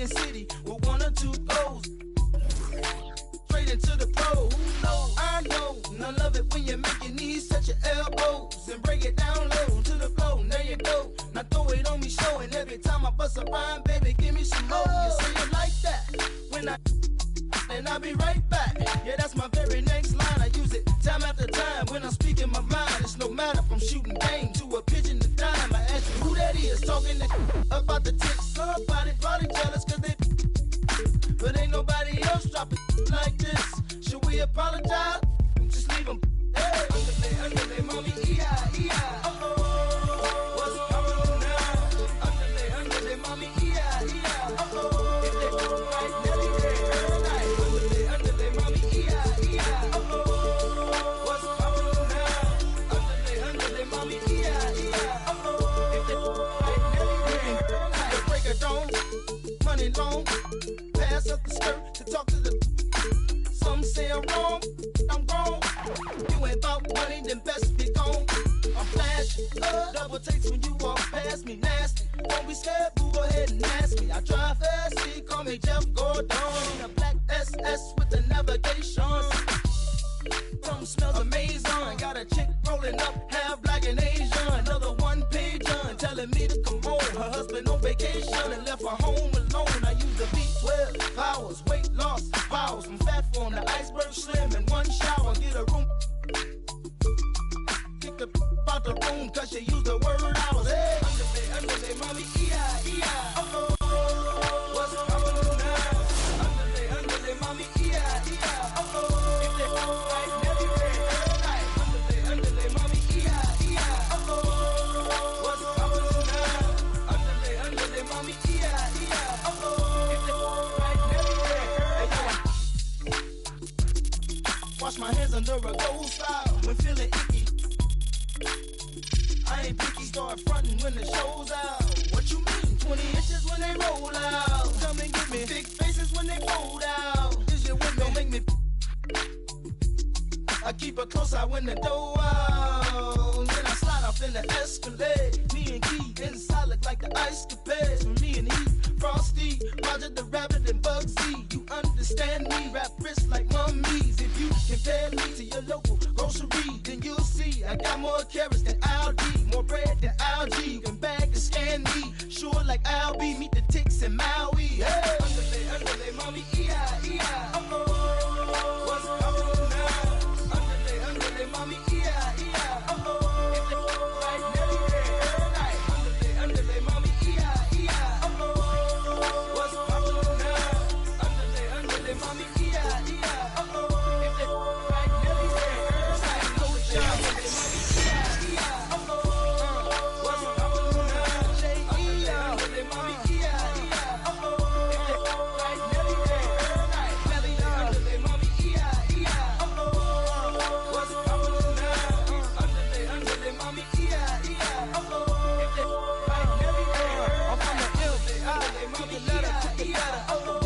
Union City with 1 or 2 goals. Straight into the pro. Who knows? I know. And I love it when you make your knees touch your elbows and break it down low to the floor. And there you go. Now throw it on me, showing every time I bust a rhyme, baby, give me some more. You say it like that when and I'll be right back. Yeah, that's my very next line. I use it time after time when I'm speaking my mind. It's no matter from shooting game to a pigeon to dime. I ask you who that is talking about the tips. Somebody probably jealous cause they, but ain't nobody else dropping like this. Should we apologize? Just leave them. Hey, underlay, mommy, E-I. Uh-oh. What's going on now? Underlay, mommy, E-I. Uh-oh. If they go right, Nelly, underlay, mommy, E-I. Uh-oh. What's going on now? Underlay, mommy, E-I. Uh-oh. If they go right, Nelly, break it down. Money long. Pass up the skirt to talk to the. Some say I'm wrong. I'm wrong. You ain't about money, then best be gone. I'm flashing, double takes when you walk past me, nasty. Don't be scared, boo, go ahead and ask me. I drive fast, see, call me Jeff Gordon. A black SS with the navigation. Something smells amazing. Got a chick rolling up, half black and Asian. Another one-pager telling me to come home. Her husband on vacation and left her home alone. I use the B12 powers, weight loss powers. From fat form to iceberg slim in one shower. Get a room. Kick the out the room cause she used the word hours. Hey, underlay, mommy, E-I. Uh-oh. What's going on now? Underlay, mommy, E-I. Uh-oh. If they go right, Nelly, right. Underlay, mommy, E-I. Uh-oh. What's going on now? Underlay, mommy, E-I. Uh-oh. If they go right, Nelly, right. Wash my hands under a gold style when feeling icky. I ain't picky, start frontin' when the show's out. What you mean? 20 inches when they roll out. Come and get me. Big faces when they fold out. Is your window make me? I keep a close eye when the door out. Then I slide off in the Escalade. Me and Key inside look like the ice capades. For me and he, Frosty, Roger the Rabbit and Bugsy. You understand me? Rap wrist like mummies. If you compare me to your local grocery, then you'll see I got more carrots than Aldi, more bread than algae. You can bag and scan me, sure like Albie. Meet the ticks in Maui. Hey, underlay, mommy, E-I. Uh-oh. What's going on now? Underlay, mommy, E-I. Uh-oh. If they go right, Nelly, right. Underlay, mommy, E-I. Uh-oh. What's going on now? Underlay, mommy, E-I. Uh-oh. If they go right, Nelly, right. No job, mommy, E-I. Uh-oh. What's going on now? J-E-I. Underlay, mommy, E-I. Uh-oh. If they go right, Nelly, right. Nelly, underlay, mommy, E-I. Uh-oh. What's going on now? Underlay, mommy, E-I. Uh-oh. If they go right, Nelly, right. I'm from the ill, underlay, mommy, E-I. Uh-oh.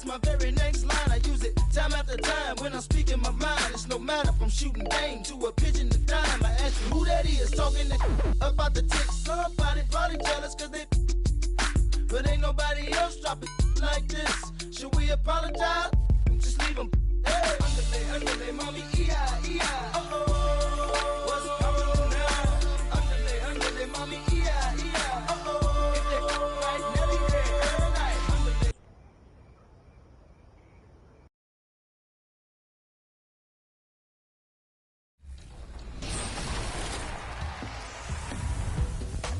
That's my very next line. I use it time after time when I'm speaking my mind. It's no matter from shooting game to a pigeon to dime. I ask you who that is talking about the ticks. Somebody probably jealous cause they, but ain't nobody else dropping like this. Should we apologize? Just leave them. Hey, underlay, mommy, E-I, E-I. Uh-oh, what's going on now? Underlay, mommy, E-I, E-I. Uh-oh, if they right, Nelly, every night. Underlay.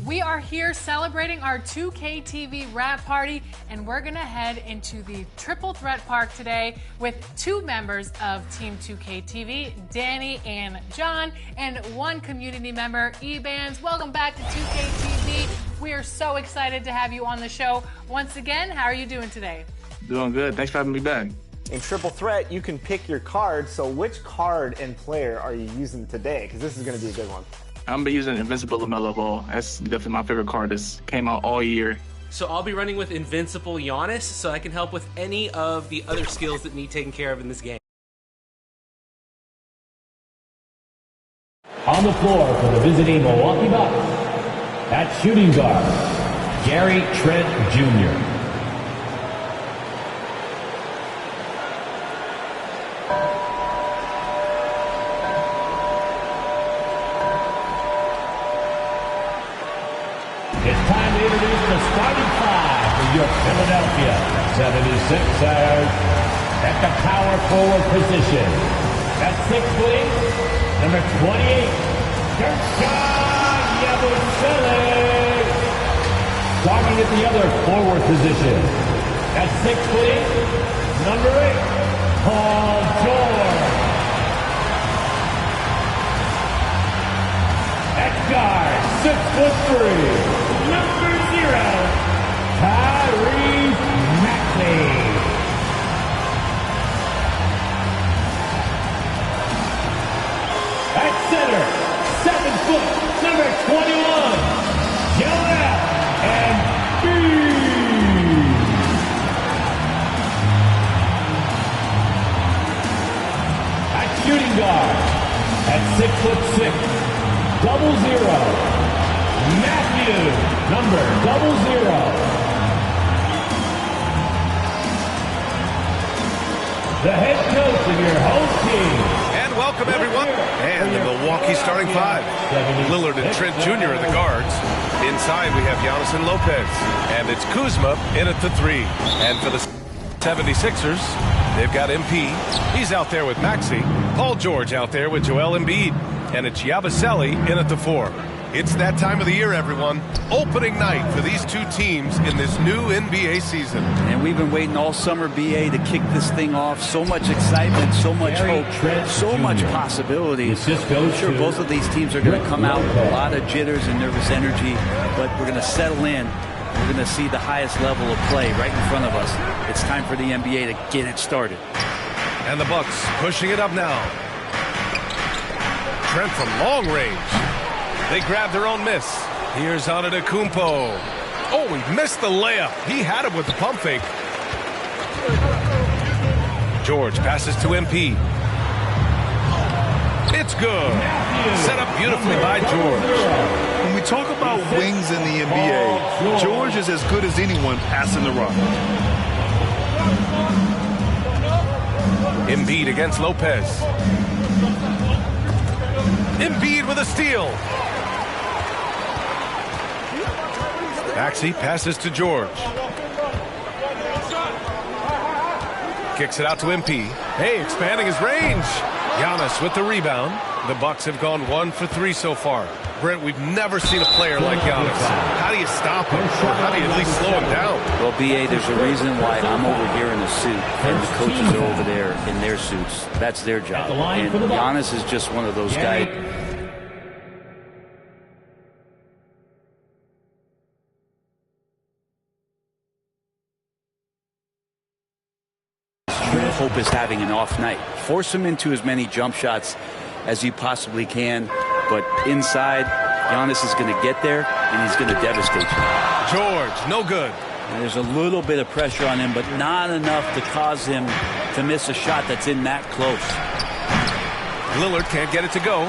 We are here celebrating our 2K TV wrap party, and we're gonna head into the Triple Threat Park today with two members of Team 2K TV, Danny and John, and one community member, E-Bands. Welcome back to 2K TV. We are so excited to have you on the show once again. How are you doing today? Doing good. Thanks for having me back. In Triple Threat, you can pick your card. So which card and player are you using today? Because this is going to be a good one. I'm gonna be using Invincible LaMelo Ball. That's definitely my favorite card. This came out all year. So I'll be running with Invincible Giannis, so I can help with any of the other skills that need taken care of in this game. On the floor for the visiting Milwaukee Bucks, at shooting guard, Gary Trent Jr. It's time to introduce the starting five for your Philadelphia 76ers at the power forward position. At 6 feet, number 28, mathue76ers's. Starting at the other forward position. At 6 feet, number 8, Paul George. At guard, 6'3", number 0, Tyrese Maxey. At center, 7 foot, number 21, Joel Embiid. At shooting guard, at 6'6", 00, Mathue, number 00. The head coach of your home team. And welcome, everyone. And the Milwaukee starting five. Lillard and Trent Jr. are the guards. Inside, we have Giannis and Lopez. And it's Kuzma in at the 3. And for the 76ers, they've got MP. He's out there with Maxey. Paul George out there with Joel Embiid. And it's Yabusele in at the 4. It's that time of the year, everyone. Opening night for these two teams in this new NBA season. And we've been waiting all summer, BA, to kick this thing off. So much excitement, so much hope, so much possibilities. I'm sure both of these teams are going to come out with a lot of jitters and nervous energy, but we're going to settle in. We're going to see the highest level of play right in front of us. It's time for the NBA to get it started. And the Bucks pushing it up now. Trent from long range. They grab their own miss. Here's Antetokounmpo. Oh, he missed the layup. He had it with the pump fake. George passes to MP. It's good. Set up beautifully by George. When we talk about wings in the NBA, George is as good as anyone passing the rock. Embiid against Lopez. Embiid with a steal. Maxey passes to George. Kicks it out to MP. Hey, expanding his range. Giannis with the rebound. The Bucks have gone 1 for 3 so far. Brent, we've never seen a player like Giannis. How do you stop him? Or how do you at least slow him down? Well, BA, there's a reason why I'm over here in a suit and the coaches are over there in their suits. That's their job. And Giannis is just one of those guys. Hope is having an off night. Force him into as many jump shots as you possibly can, but inside, Giannis is going to get there and he's going to devastate you. George, no good. There's a little bit of pressure on him, but not enough to cause him to miss a shot that's in that close. Lillard can't get it to go.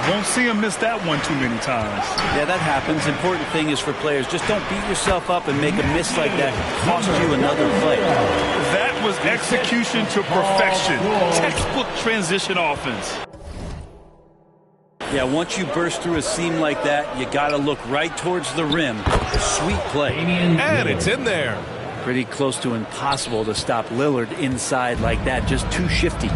Won't see him miss that one too many times. Yeah, that happens. Important thing is for players, just don't beat yourself up and make a miss like that cost you another play. That was execution to perfection. Textbook transition offense. Yeah, once you burst through a seam like that, you got to look right towards the rim. Sweet play. And it's in there. Pretty close to impossible to stop Lillard inside like that. Just too shifty.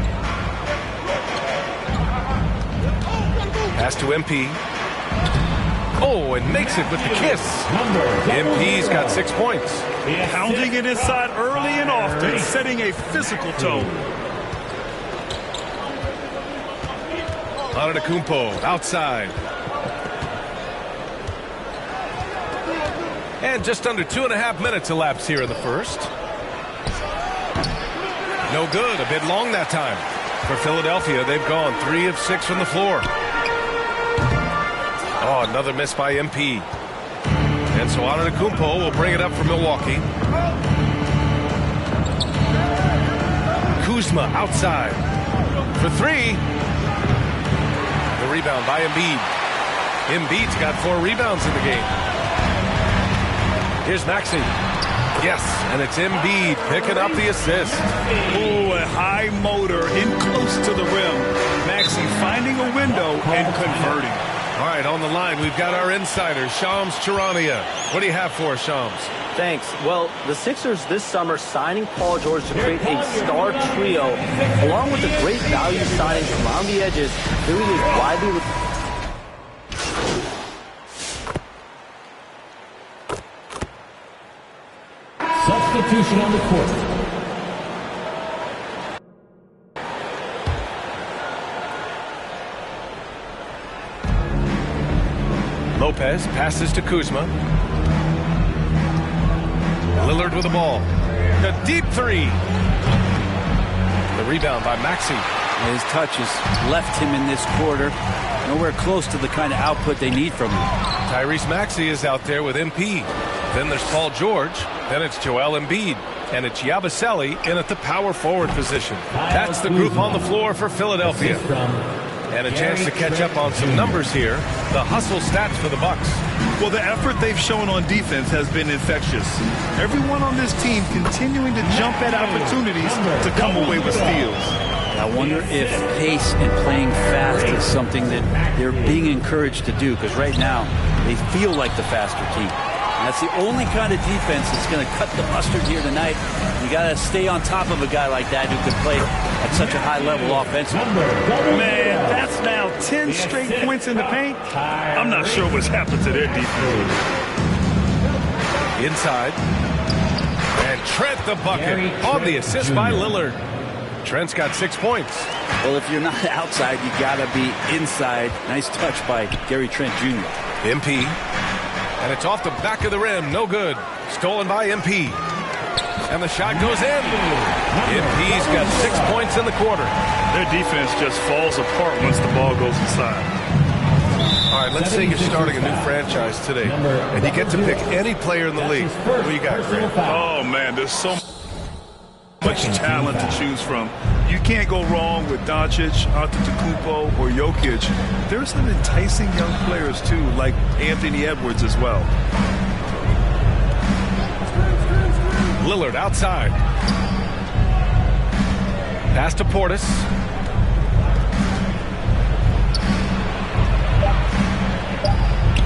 Pass to MP. Oh, and makes it with the kiss. MP's got 6 points. Pounding it inside early and often, setting a physical tone. Antetokounmpo outside. And just under 2.5 minutes elapsed here in the first. No good. A bit long that time. For Philadelphia, they've gone 3 of 6 from the floor. Oh, another miss by MP. And so Antetokounmpo will bring it up for Milwaukee. Kuzma outside for 3. The rebound by Embiid. Embiid's got 4 rebounds in the game. Here's Maxey. Yes, and it's Embiid picking up the assist. Oh, a high motor in close to the rim. Maxey finding a window and converting. All right, on the line, we've got our insider, Shams Charania. What do you have for us, Shams? Thanks. Well, the Sixers this summer signing Paul George to create a star trio, along with the great value signings around the edges, really is widely... Substitution on the court. Lopez passes to Kuzma. Lillard with the ball. A deep 3. The rebound by Maxey. His touch has left him in this quarter. Nowhere close to the kind of output they need from him. Tyrese Maxey is out there with MP. Then there's Paul George. Then it's Joel Embiid. And it's Yabusele in at the power forward position. That's the group on the floor for Philadelphia. And a chance to catch up on some numbers here. The hustle stats for the Bucks. Well, the effort they've shown on defense has been infectious. Everyone on this team continuing to jump at opportunities to come away with steals. I wonder if pace and playing fast is something that they're being encouraged to do, because right now they feel like the faster team. And that's the only kind of defense that's going to cut the mustard here tonight. You got to stay on top of a guy like that who can play at such a high level offensively. Man, that's now 10 straight points in the paint. I'm not sure what's happened to their defense. Inside. And Trent the bucket on the assist by Lillard. Trent's got 6 points. Well, if you're not outside, you got to be inside. Nice touch by Gary Trent Jr. MP. And it's off the back of the rim. No good. Stolen by MP. And the shot goes in. MP's got 6 points in the quarter. Their defense just falls apart once the ball goes inside. All right, let's say you're starting a new franchise today, and you get to pick any player in the league. What do you got, Grant? Oh, man, there's so much talent to choose from. You can't go wrong with Doncic, Antetokounmpo, or Jokic. There's some enticing young players, too, like Anthony Edwards as well. Lillard outside. Pass to Portis.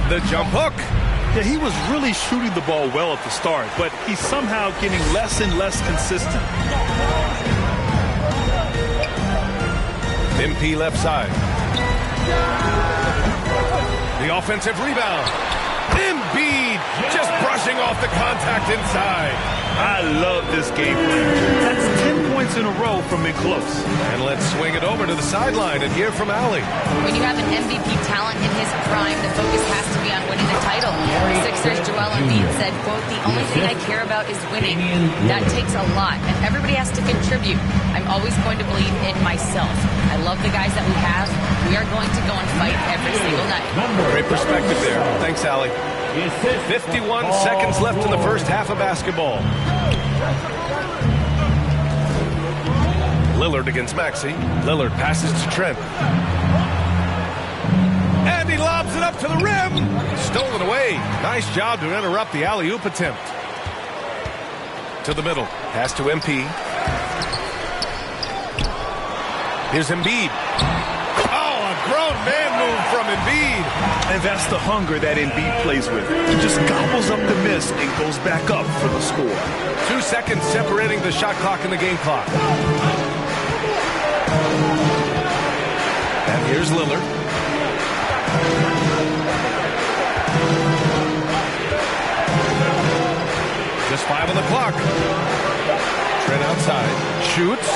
The jump hook. Yeah, he was really shooting the ball well at the start, but he's somehow getting less and less consistent. MP left side. The offensive rebound. Embiid just brushing off the contact inside. I love this game plan. That's 10 points in a row from in close. And let's swing it over to the sideline and hear from Allie. When you have an MVP talent in his prime, the focus has to be on winning the title. Sixers Joel Embiid said, quote, "The only thing I care about is winning." That takes a lot, and everybody has to contribute. I'm always going to believe in myself. I love the guys that we have. We are going to go and fight every single night. Great perspective there. Thanks, Allie. 51 seconds left in the first half of basketball. Lillard against Maxey. Lillard passes to Trent. And he lobs it up to the rim. Stolen away. Nice job to interrupt the alley-oop attempt. To the middle. Pass to MP. Here's Embiid. Oh, a grown man move from Embiid. And that's the hunger that Embiid plays with. He just gobbles up the miss and goes back up for the score. 2 seconds separating the shot clock and the game clock. And here's Lillard. Just 5 on the clock. Trent outside. Shoots.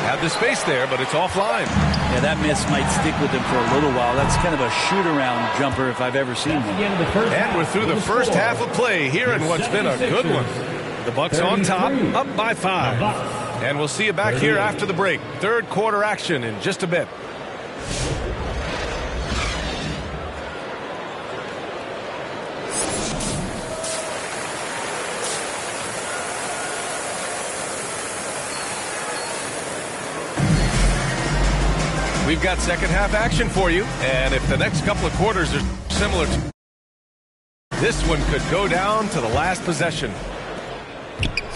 Had the space there, but it's offline. Yeah, that miss might stick with him for a little while. That's kind of a shoot-around jumper if I've ever seen one. And we're through the first half of play here in what's been a good one. The Bucks on top, up by 5. And we'll see you back here after the break. Third quarter action in just a bit. We've got second half action for you, and if the next couple of quarters are similar to this one, could go down to the last possession.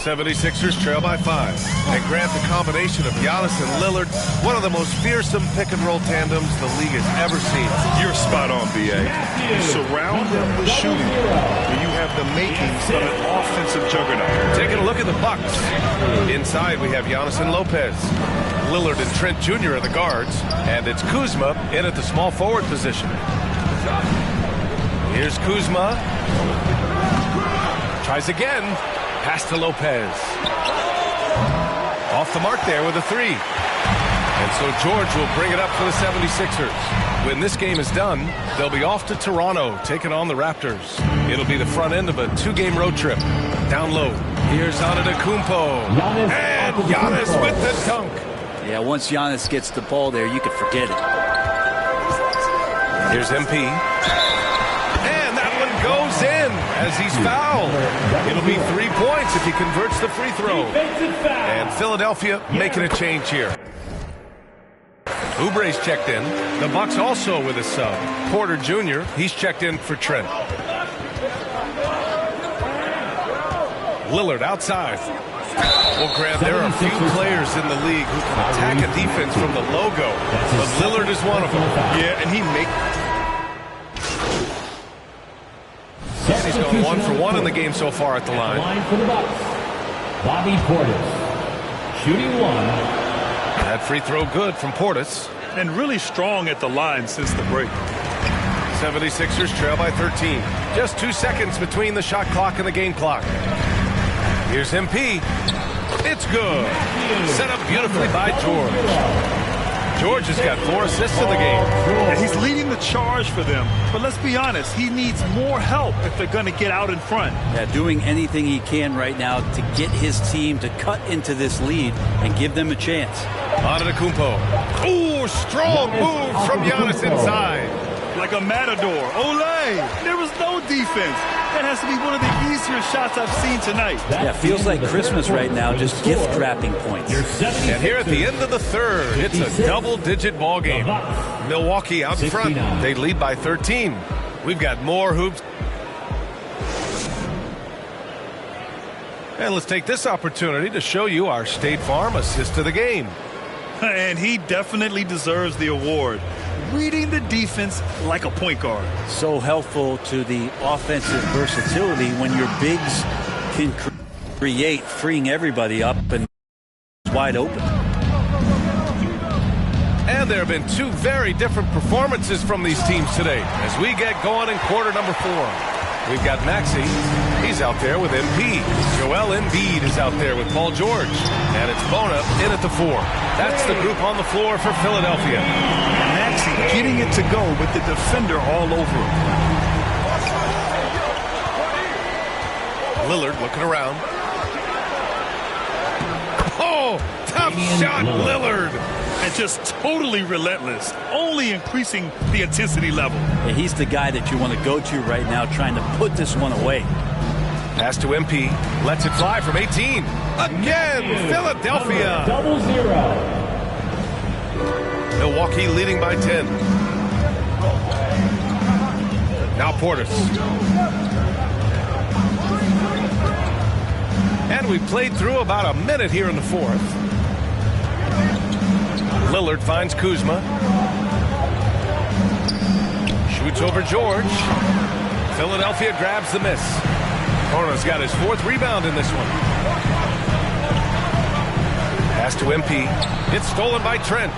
76ers trail by 5. And Grant, the combination of Giannis and Lillard, one of the most fearsome pick-and-roll tandems the league has ever seen. You're spot on, B.A. You surround them with shooting, and you have the makings of an offensive juggernaut. Taking a look at the Bucks. Inside, we have Giannis and Lopez. Lillard and Trent Jr. are the guards, and it's Kuzma in at the small forward position. Here's Kuzma. Tries again. Pass to Lopez. Off the mark there with a 3. And so George will bring it up for the 76ers. When this game is done, they'll be off to Toronto, taking on the Raptors. It'll be the front end of a 2-game road trip. Down low. Here's Antetokounmpo. And Giannis with the dunk. Yeah, once Giannis gets the ball there, you could forget it. Here's MP. And that one goes in as he's fouled. It'll be 3 points if he converts the free throw. And Philadelphia making a change here. Oubre's checked in. The Bucks also with a sub. Porter Jr., he's checked in for Trent. Lillard outside. Well, Grant, there are a few players in the league who can attack a defense from the logo, but Lillard is one of them. Yeah, and he's gone 1 for 1 in the game so far at the line. For the Bucks, Bobby Portis, shooting 1. That free throw good from Portis. And really strong at the line since the break. 76ers trail by 13. Just 2 seconds between the shot clock and the game clock. Here's MP. It's good. Set up beautifully by George. George has got 4 assists in the game. And he's leading the charge for them. But let's be honest, he needs more help if they're going to get out in front. Yeah, doing anything he can right now to get his team to cut into this lead and give them a chance. Antetokounmpo. Ooh, strong move from Giannis inside. Like a matador. Olay! There was no defense. That has to be one of the easier shots I've seen tonight. Yeah, feels like Christmas right now, just gift wrapping points. And here at the end of the third, it's a double-digit ball game. Milwaukee out in front. They lead by 13. We've got more hoops. And let's take this opportunity to show you our State Farm assist to the game. And he definitely deserves the award. Reading the defense like a point guard. So helpful to the offensive versatility when your bigs can create, freeing everybody up and wide open. And there have been 2 very different performances from these teams today as we get going in quarter number 4. We've got Maxey. He's out there with MP. Joel Embiid is out there with Paul George. And it's Bona in at the 4. That's the group on the floor for Philadelphia. Maxey getting it to go with the defender all over him. Lillard looking around. Oh, tough shot, Lillard. and just totally relentless, only increasing the intensity level. Yeah, he's the guy that you want to go to right now, trying to put this one away. Pass to MP. Lets it fly from 18. Again, Philadelphia. 0-0. Milwaukee leading by 10. Now Portis. And we've played through about a minute here in the fourth. Lillard finds Kuzma. Shoots over George. Philadelphia grabs the miss. Horner's got his fourth rebound in this one. Pass to MP. It's stolen by Trent.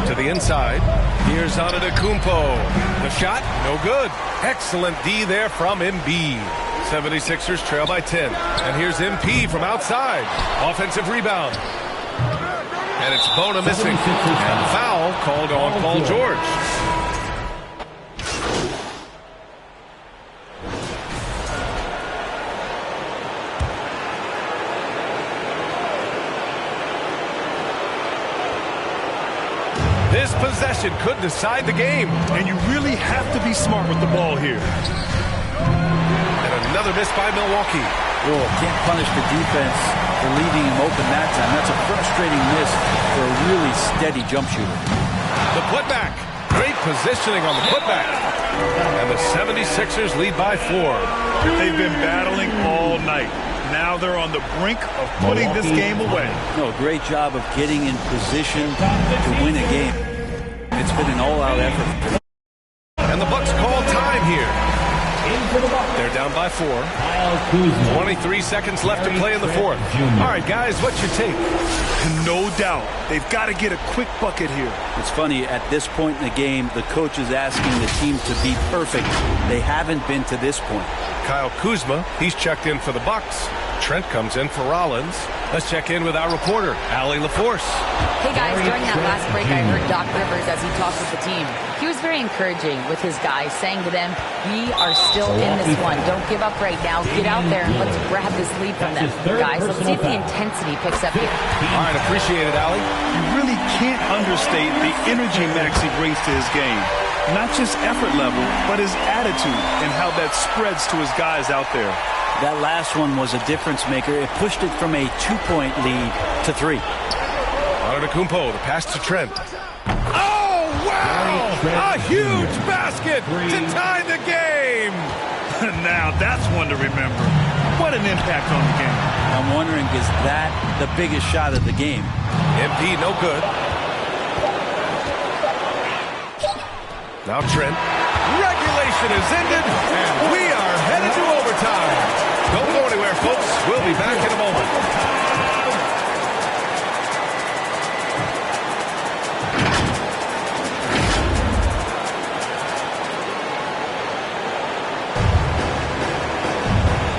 To the inside. Here's Antetokounmpo. The shot, no good. Excellent D there from Embiid. 76ers trail by 10. And here's MP from outside. Offensive rebound. And it's Bona missing. And foul called on Paul George. This possession could decide the game. And you really have to be smart with the ball here. And another miss by Milwaukee. Oh, can't punish the defense for leaving him open that time. That's a frustrating miss for a really steady jump shooter. The putback. Great positioning on the putback. And the 76ers lead by 4. They've been battling all night. Now they're on the brink of putting this game away. No, great job of getting in position to win a game. It's been an all-out effort. And the Bucks call time here. They're down by 4. 23 seconds left to play in the fourth. All right, guys, what's your take? No doubt. They've got to get a quick bucket here. It's funny, at this point in the game, the coach is asking the team to be perfect. They haven't been to this point. Kyle Kuzma, he's checked in for the Bucks. Trent comes in for Rollins. Let's check in with our reporter, Allie LaForce. Hey guys, during that last break, I heard Doc Rivers as he talked with the team. He was very encouraging with his guys, saying to them, we are still in this one. Don't give up right now. Get out there and let's grab this lead from them. Guys, let's see if the intensity picks up here. All right, appreciate it, Allie. You really can't understate the energy Maxey brings to his game. Not just effort level, but his attitude and how that spreads to his guys out there. That last one was a difference maker. It pushed it from a 2-point lead to 3. Antetokounmpo, the pass to Trent. Oh, wow! A huge basket to tie the game! Now that's one to remember. What an impact on the game. I'm wondering, is that the biggest shot of the game? MP, no good. Now Trent. Regulation is ended, and we are headed to overtime. Don't go anywhere, folks. We'll be back in a moment.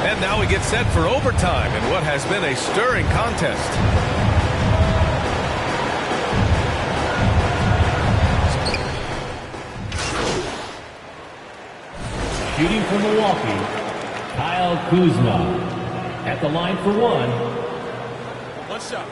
And now we get set for overtime in what has been a stirring contest. Shooting for Milwaukee, Kyle Kuzma. At the line for 1. One shot.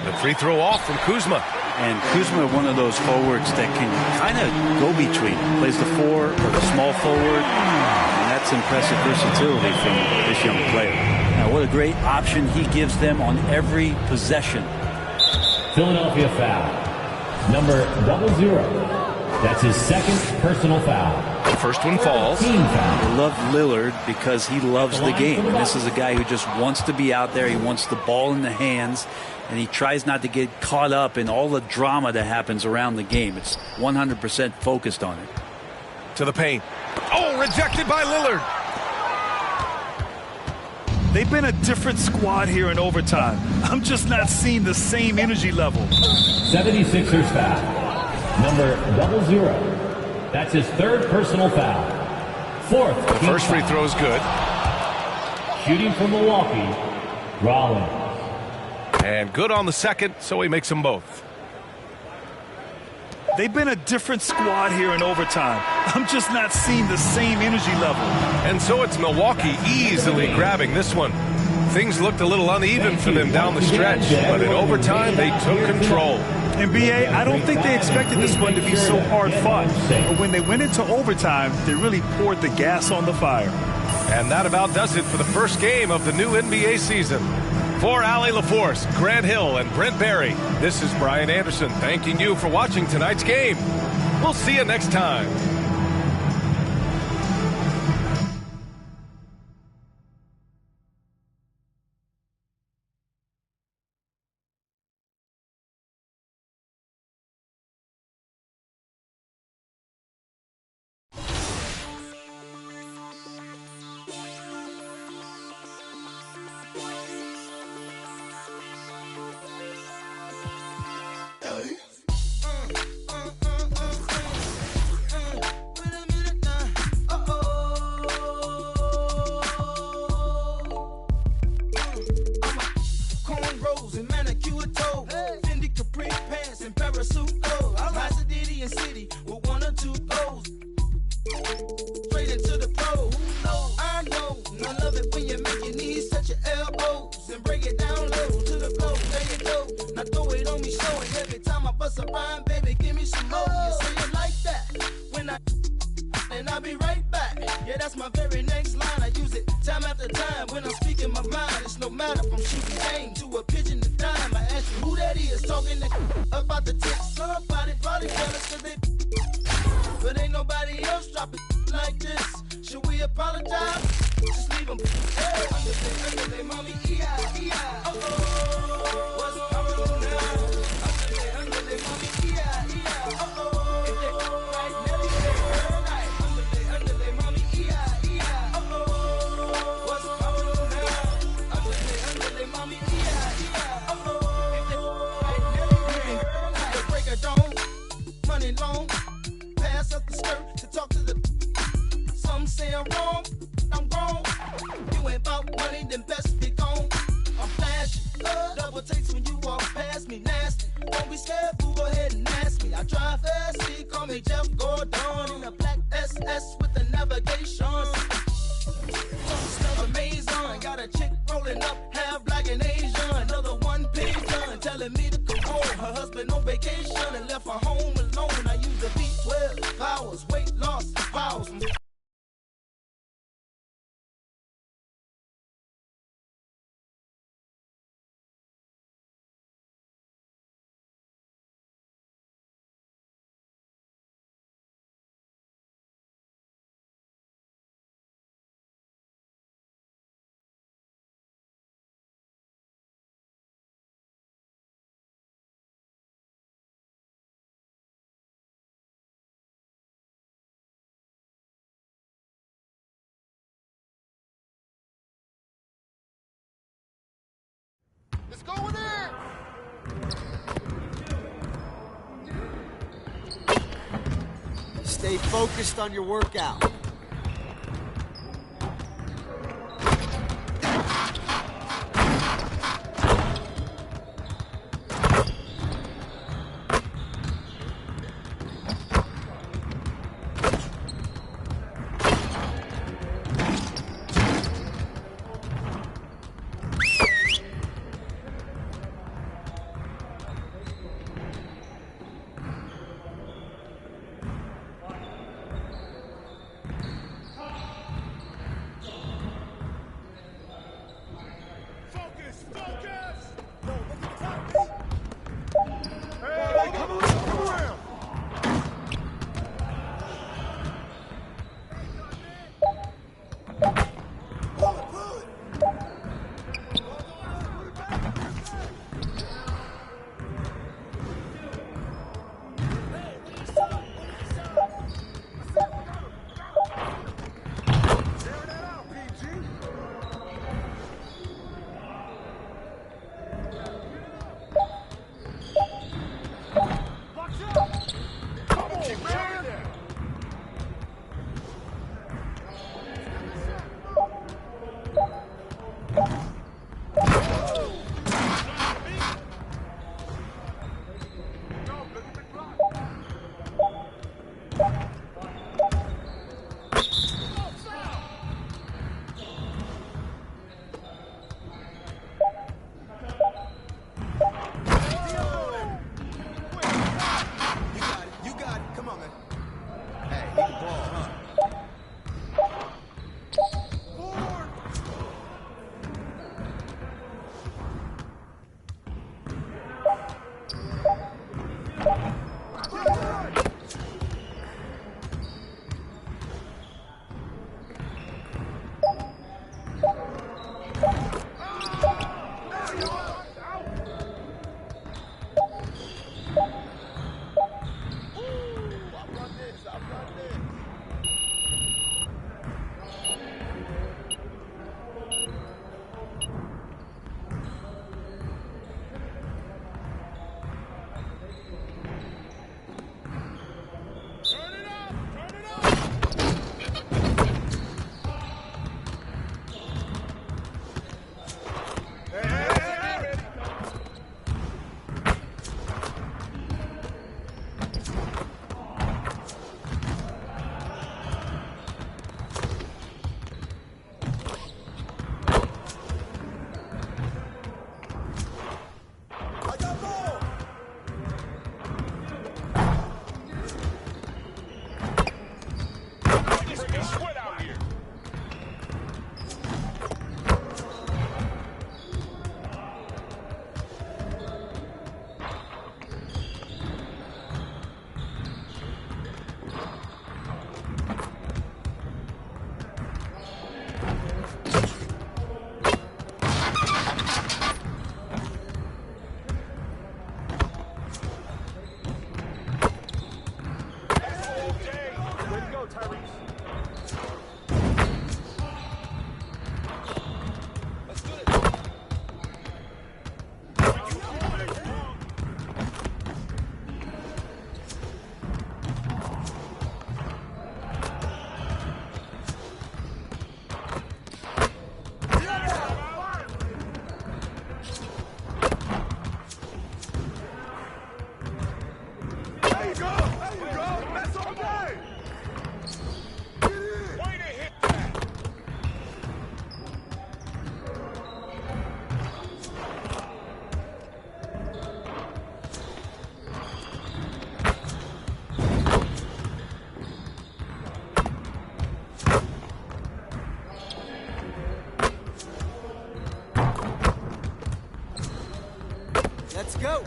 The free throw off from Kuzma. And Kuzma, one of those forwards that can kind of go between. Plays the 4 or the small forward. And that's impressive versatility from this young player. Now, what a great option he gives them on every possession. Philadelphia foul. Number 00. That's his second personal foul. The first one falls. I love Lillard because he loves the game. And this is a guy who just wants to be out there. He wants the ball in the hands. And he tries not to get caught up in all the drama that happens around the game. It's 100% focused on it. To the paint. Oh, rejected by Lillard. They've been a different squad here in overtime. I'm just not seeing the same energy level. 76ers foul. Number 00. That's his third personal foul. Fourth. The first free throw is good. Shooting for Milwaukee, Rollins. And good on the second, so he makes them both. They've been a different squad here in overtime. I'm just not seeing the same energy level. And so it's Milwaukee easily grabbing this one. Things looked a little uneven for them down the stretch, but in overtime, they took control. And BA, I don't think they expected this one to be so hard-fought. But when they went into overtime, they really poured the gas on the fire. And that about does it for the first game of the new NBA season. For Allie LaForce, Grant Hill, and Brent Barry, this is Brian Anderson thanking you for watching tonight's game. We'll see you next time. Let's go in there. Stay focused on your workout. Let's go.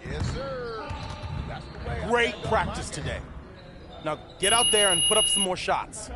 Yes, sir. That's the way. Great practice today. Now get out there and put up some more shots.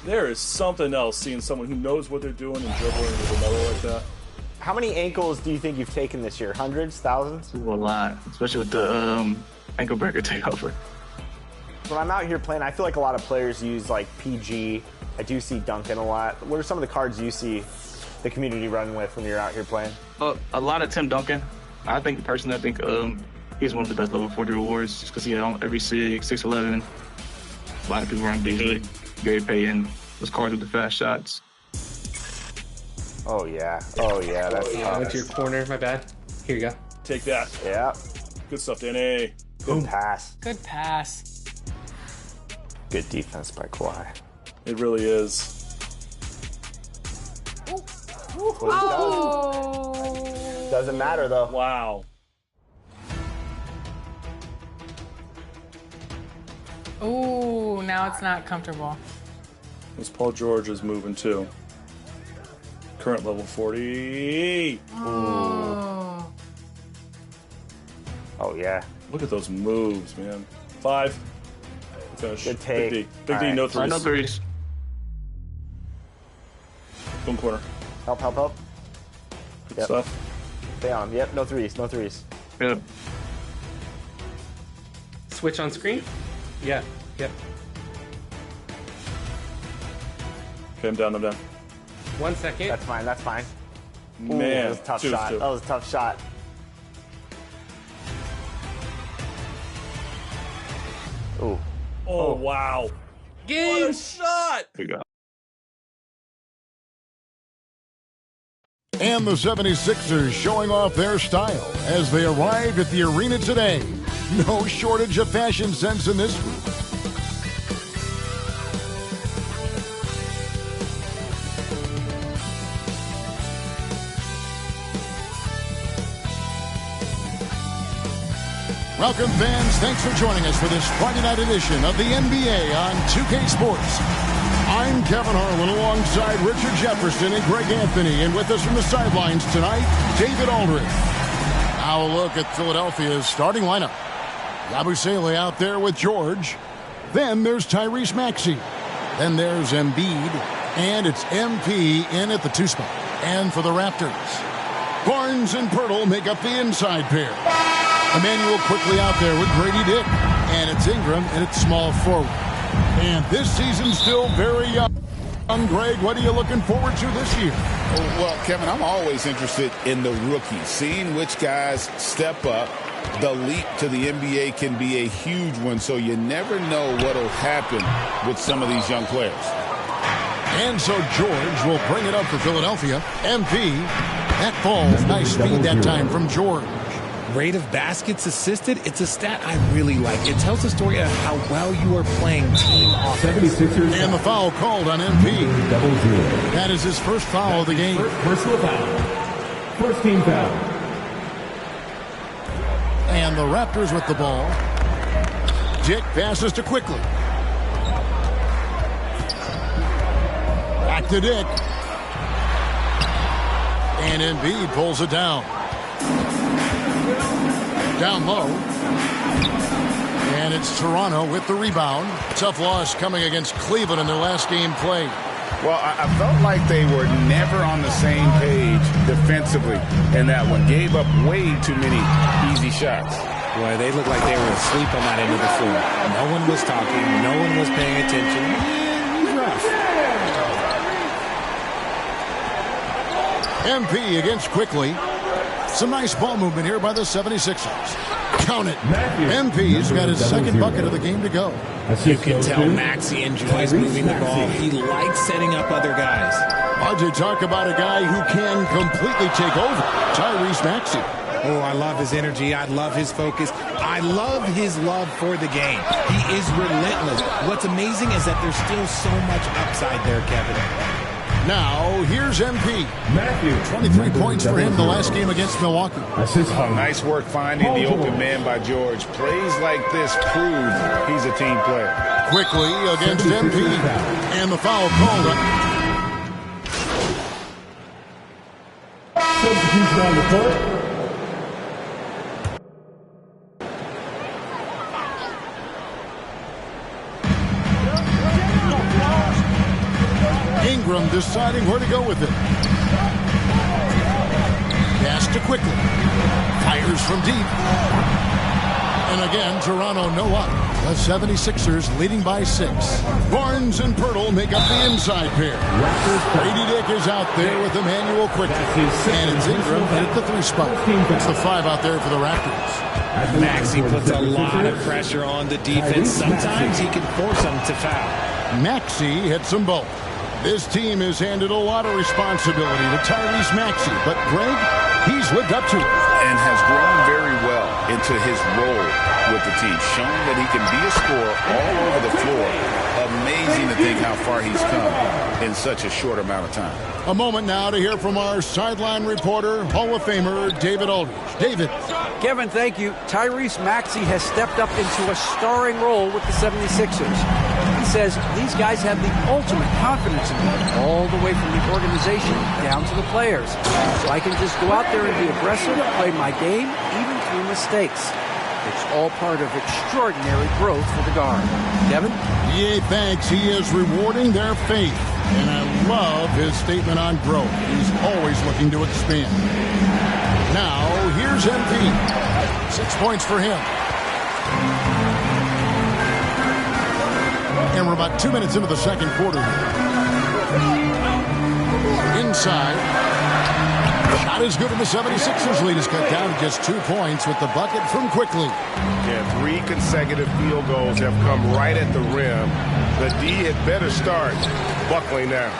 There is something else seeing someone who knows what they're doing and dribbling with a medal like that. How many ankles do you think you've taken this year? Hundreds? Thousands? A lot, especially with the ankle breaker takeover. When I'm out here playing, I feel like a lot of players use like PG. I do see Duncan a lot. What are some of the cards you see the community running with when you're out here playing? A lot of Tim Duncan. I think he's one of the best level 40 rewards just because he had on every 6'11". A lot of people run BG. Gary Payton, those cards with the fast shots. Oh yeah, that's I went to your corner, my bad. Here you go. Take that. Yeah. Good stuff, Danny. Good pass. Good pass. Good defense by Kawhi. It really is. Oh. Doesn't matter though. Wow. Ooh, now it's not comfortable. This Paul George is moving too. Current level 40. Oh. Oh yeah. Look at those moves, man. 5. Finish. Good take. Big D. Big D, no threes. No threes. Boom corner. Help. Good stuff. Stay on him. Yep, no threes. Yep. Switch on screen? Yeah, yep. Okay, I'm down. 1 second. That's fine. Ooh, Man, that was a tough shot. two. That was a tough shot. Ooh. Oh, wow. Game. What a shot! Here we go. And the 76ers showing off their style as they arrived at the arena today. No shortage of fashion sense in this group. Welcome, fans. Thanks for joining us for this Friday night edition of the NBA on 2K Sports. I'm Kevin Harlan alongside Richard Jefferson and Greg Anthony. And with us from the sidelines tonight, David Aldridge. Now a look at Philadelphia's starting lineup. Yabusele out there with George. Then there's Tyrese Maxey. Then there's Embiid. And it's MP in at the 2 spot. And for the Raptors, Barnes and Pirtle make up the inside pair. Emmanuel quickly out there with Grady Dick. And it's Ingram and it's small forward. And this season's still very young. Greg, what are you looking forward to this year? Well, Kevin, I'm always interested in the rookies, seeing which guys step up. The leap to the NBA can be a huge one, so you never know what will happen with some of these young players. And so George will bring it up for Philadelphia. MP, that ball, nice speed that time from George. Rate of baskets assisted, it's a stat I really like. It tells the story of how well you are playing team offense. And the foul called on MP. That is his first foul of the game. Personal foul. First team foul. And the Raptors with the ball. Dick passes to Quickly. Back Back to Dick. And Embiid pulls it down. Down low. And it's Toronto with the rebound. Tough loss coming against Cleveland in their last game played. Well, I felt like they were never on the same page defensively in that one. Gave up way too many easy shots. Boy, they looked like they were asleep on that end of the floor. No one was talking. No one was paying attention. Yeah, it was rough. MP against Quickly. Some nice ball movement here by the 76ers. Count it. MP's got his second bucket of the game to go. You can tell Maxey enjoys moving the ball. He likes setting up other guys. Hard to talk about a guy who can completely take over. Tyrese Maxey. Oh, I love his energy. I love his focus. I love his love for the game. He is relentless. What's amazing is that there's still so much upside there, Kevin. Now, here's MP. Mathue. 23 points for him the last game against Milwaukee. Nice work finding the open man by George. Plays like this prove he's a team player. Quickly against MP. And the foul called. Substitution on the court. Ingram deciding where to go with it. Pass to Quickly. Fires from deep. And again, Toronto no up. The 76ers leading by 6. Barnes and Pirtle make up the inside pair. Brady Dick is out there with Emmanuel Quickly. And it's Ingram at the 3 spot. It's the 5 out there for the Raptors. Maxey puts a lot of pressure on the defense. Sometimes he can force them to foul. Maxey hits them both. This team has handed a lot of responsibility to Tyrese Maxey, but Greg, he's lived up to it. And has grown very well into his role with the team, showing that he can be a scorer all over the floor. Amazing to think how far he's come in such a short amount of time. A moment now to hear from our sideline reporter, Hall of Famer David Aldridge. David. Kevin, thank you. Tyrese Maxey has stepped up into a starring role with the 76ers. He says these guys have the ultimate confidence in me, all the way from the organization down to the players. So I can just go out there and be aggressive, play my game, even through mistakes. It's all part of extraordinary growth for the guard. Kevin? Yeah, thanks. He is rewarding their faith. And I love his statement on growth. He's always looking to expand. Now, here's MP. 6 points for him. And we're about 2 minutes into the second quarter. Inside. Shot is good, and the 76ers lead is cut down to just 2 points with the bucket from Quickly. Yeah, 3 consecutive field goals have come right at the rim. The D had better start buckling down.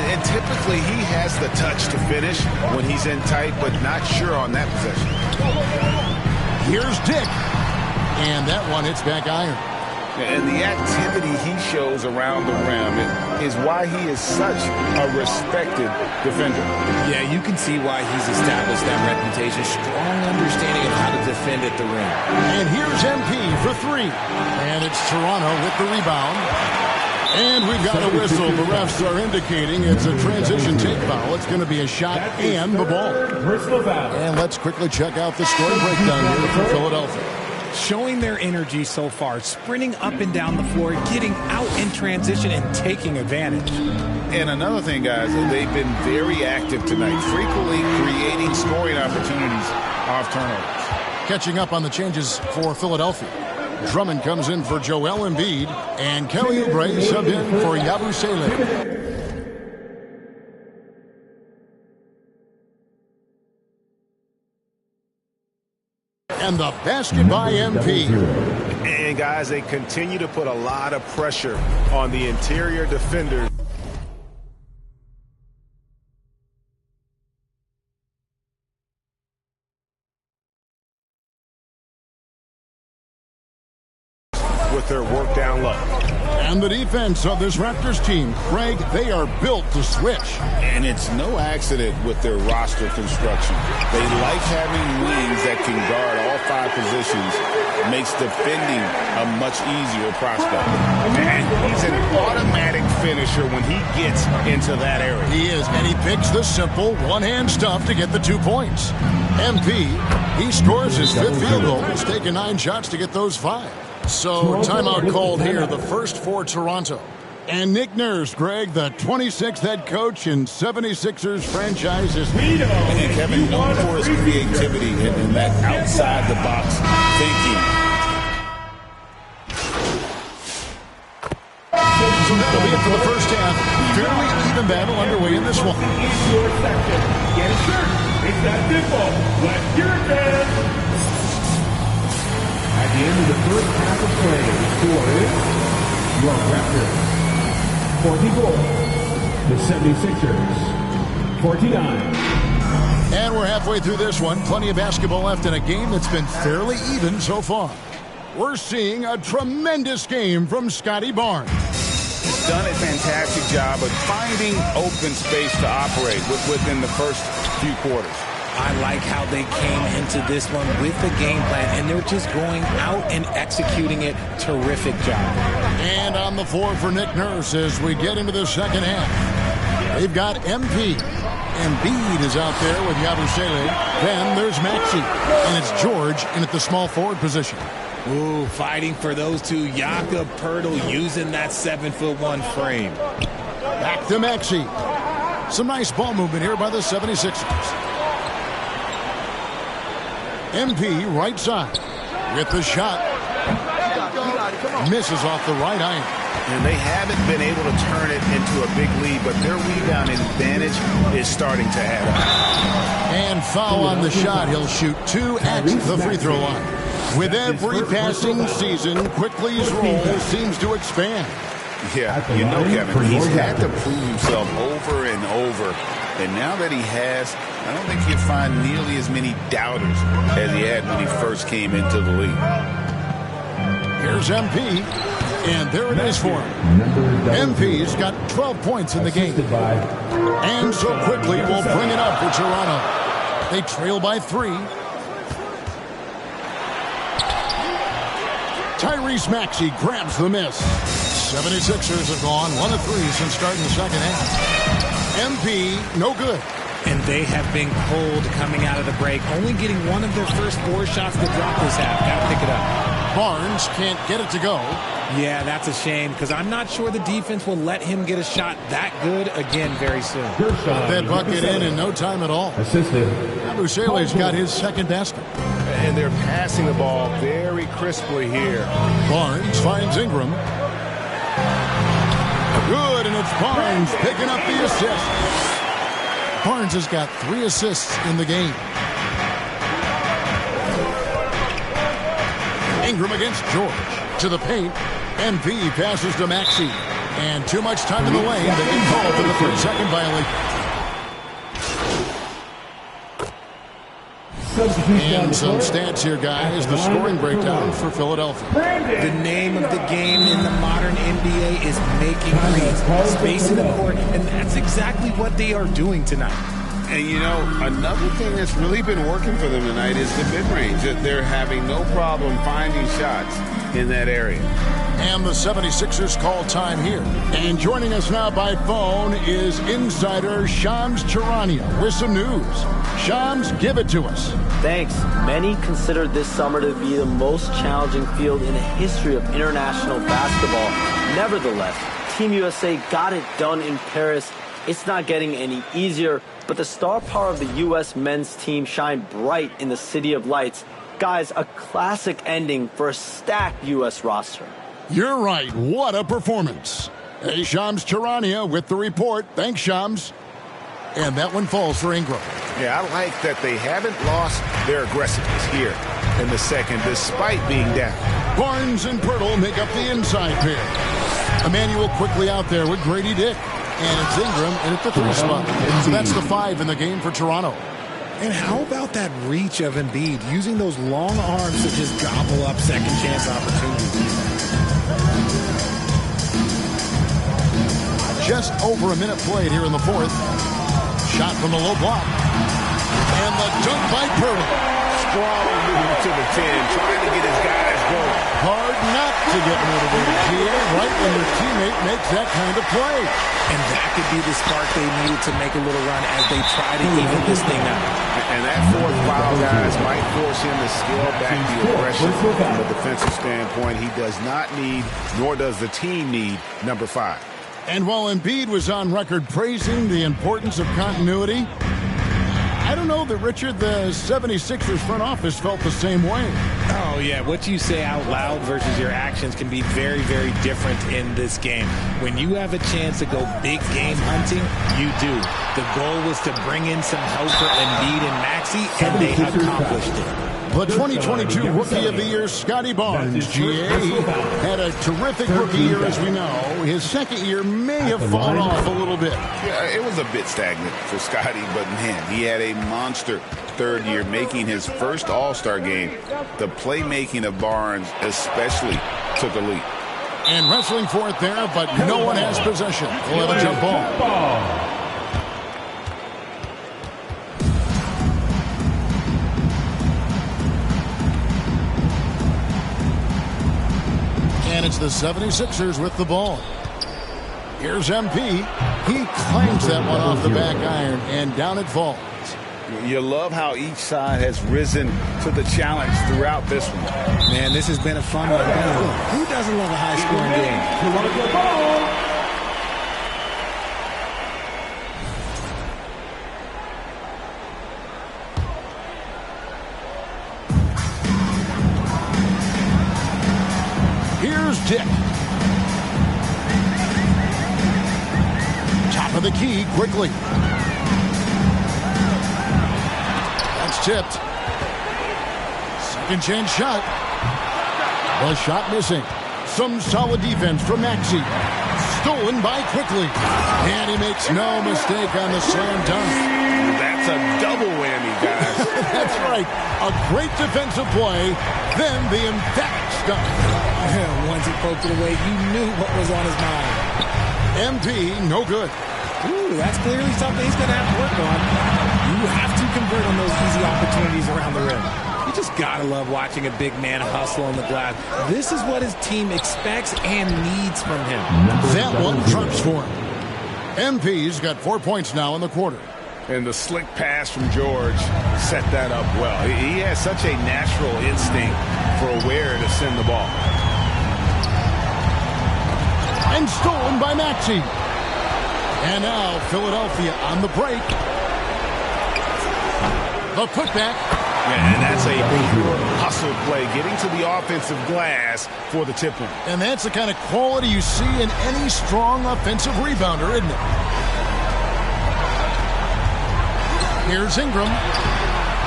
And typically he has the touch to finish when he's in tight, but not sure on that possession. Here's Dick. And that one hits back iron. And the activity he shows around the rim is why he is such a respected defender. Yeah, you can see why he's established that reputation. Strong understanding of how to defend at the rim. And here's MP for 3. And it's Toronto with the rebound. And we've got a whistle. The refs are indicating it's a transition take foul. It's going to be a shot and the ball. And let's quickly check out the scoring breakdown here for Philadelphia. Showing their energy so far, sprinting up and down the floor, getting out in transition and taking advantage. And another thing, guys, they've been very active tonight, frequently creating scoring opportunities off turnovers. Catching up on the changes for Philadelphia. Drummond comes in for Joel Embiid, and Kelly Oubre subbed in for Yabusele. And the basket by MP. And guys, they continue to put a lot of pressure on the interior defenders. With their work down low. And the defense defense of this Raptors team. Greg, they are built to switch. And it's no accident with their roster construction. They like having wings that can guard all 5 positions. Makes defending a much easier prospect. And he's an automatic finisher when he gets into that area. He is, and he picks the simple one-hand stuff to get the 2 points. MP, he scores his 5th field goal. He's taken 9 shots to get those 5. So timeout called here, the first for Toronto. And Nick Nurse, Greg, the 26th head coach in 76ers franchise is and Kevin, known for his creativity and that outside-the-box thinking. So that'll be it for the first half. Fairly even battle underway in this one. Get a shirt. It's that simple. Let's hear it, man. At the end of the first half of play, the score is your Raptors 44, the 76ers 49. And we're halfway through this one. Plenty of basketball left in a game that's been fairly even so far. We're seeing a tremendous game from Scotty Barnes. He's done a fantastic job of finding open space to operate within the first few quarters. I like how they came into this one with the game plan, and they're just going out and executing it. Terrific job. And on the floor for Nick Nurse as we get into the second half. They've got MP. Embiid is out there with Yabusele. Then there's Maxey. And it's George in at the small forward position. Ooh, fighting for those two. Jakob Poeltl using that 7'1" frame. Back to Maxey. Some nice ball movement here by the 76ers. MP right side with the shot. Misses off the right iron. And they haven't been able to turn it into a big lead, but their rebounding advantage is starting to add up. And foul on the shot. He'll shoot 2 at the free throw line. With every passing season, Quickly's role seems to expand. Yeah, you know, Kevin, he's had to prove himself over and over. And now that he has, I don't think he'll find nearly as many doubters as he had when he first came into the league. Here's MP, and there it is for him. MP's got 12 points in the game. And so Quickly will bring it up for Toronto. They trail by 3. Tyrese Maxey grabs the miss. 76ers have gone 1 of 3 since starting the second half. MP, no good. And they have been cold coming out of the break, only getting one of their first 4 shots to drop this half. Got to pick it up. Barnes can't get it to go. Yeah, that's a shame because I'm not sure the defense will let him get a shot that good again very soon. That bucket in no time at all. Assisted. Yabusele's got his second basket. And they're passing the ball very crisply here. Barnes finds Ingram. Good, and it's Barnes picking up the assist. Barnes has got 3 assists in the game. Ingram against George. To the paint. MP passes to Maxey. And too much time in the lane. They get called for the 3-second violation. And some stats here, guys. The scoring breakdown for Philadelphia. The name of the game in the modern NBA is making threes, spacing the court, and that's exactly what they are doing tonight. And, you know, another thing that's really been working for them tonight is the mid-range. They're having no problem finding shots in that area. And the 76ers call time here. And joining us now by phone is insider Shams Charania with some news. Shams, give it to us. Thanks. Many consider this summer to be the most challenging field in the history of international basketball. Nevertheless, Team USA got it done in Paris. It's not getting any easier, but the star power of the U.S. men's team shined bright in the City of Lights. Guys, a classic ending for a stacked U.S. roster. You're right. What a performance. Hey, Shams Charania with the report. Thanks, Shams. And that one falls for Ingram. Yeah, I like that they haven't lost their aggressiveness here in the second, despite being down. Barnes and Poeltl make up the inside pair. Emmanuel quickly out there with Grady Dick. And it's Ingram in at the 3 spot. So that's the 5 in the game for Toronto. And how about that reach of Embiid, using those long arms to just gobble up second chance opportunities? just over a minute played here in the fourth. Shot from the low block. And the dunk by Purdy. Strong move to the 10, trying to get his guys going. Hard not to get motivated, GA, right when your teammate makes that kind of play. And that could be the spark they needed to make a little run as they try to even this thing out. And that fourth foul, guys, might force him to scale back the aggression from a defensive standpoint. He does not need, nor does the team need, number 5. And while Embiid was on record praising the importance of continuity, I don't know that, Richard, the 76ers front office felt the same way. Oh, yeah. What you say out loud versus your actions can be very, very different in this game. When you have a chance to go big game hunting, you do. The goal was to bring in some help for Embiid and Maxey, and they accomplished it. The 2022 Rookie of the Year, Scotty Barnes, GA, had a terrific rookie year, as we know. His second year may have fallen off a little bit. Yeah, it was a bit stagnant for Scotty, but man, he had a monster third year, making his first All-Star game. The playmaking of Barnes especially took a leap. And wrestling for it there, but no one has possession. We'll have a jump ball. And it's the 76ers with the ball. Here's MP. He claims that one off the back iron, and down it falls. You love how each side has risen to the challenge throughout this one. Man, this has been a fun one. Who doesn't love a high-scoring game? Dick. Top of the key quickly. That's tipped. Second chance shot. The shot missing. Some solid defense from Maxey. Stolen by Quickly. And he makes no mistake on the slam dunk. That's a double whammy, guys. That's right. A great defensive play, then the emphatic stuff. Once he poked it away, you knew what was on his mind. MP, no good. Ooh, that's clearly something he's going to have to work on. You have to convert on those easy opportunities around the rim. You just got to love watching a big man hustle on the glass. This is what his team expects and needs from him. That one trumps for him. MP's got 4 points now in the quarter. And the slick pass from George set that up well. He has such a natural instinct for where to send the ball. And stolen by Maxey. And now Philadelphia on the break. The putback. Yeah, and that's a pure hustle play, getting to the offensive glass for the tip-in. And that's the kind of quality you see in any strong offensive rebounder, isn't it? Here's Ingram.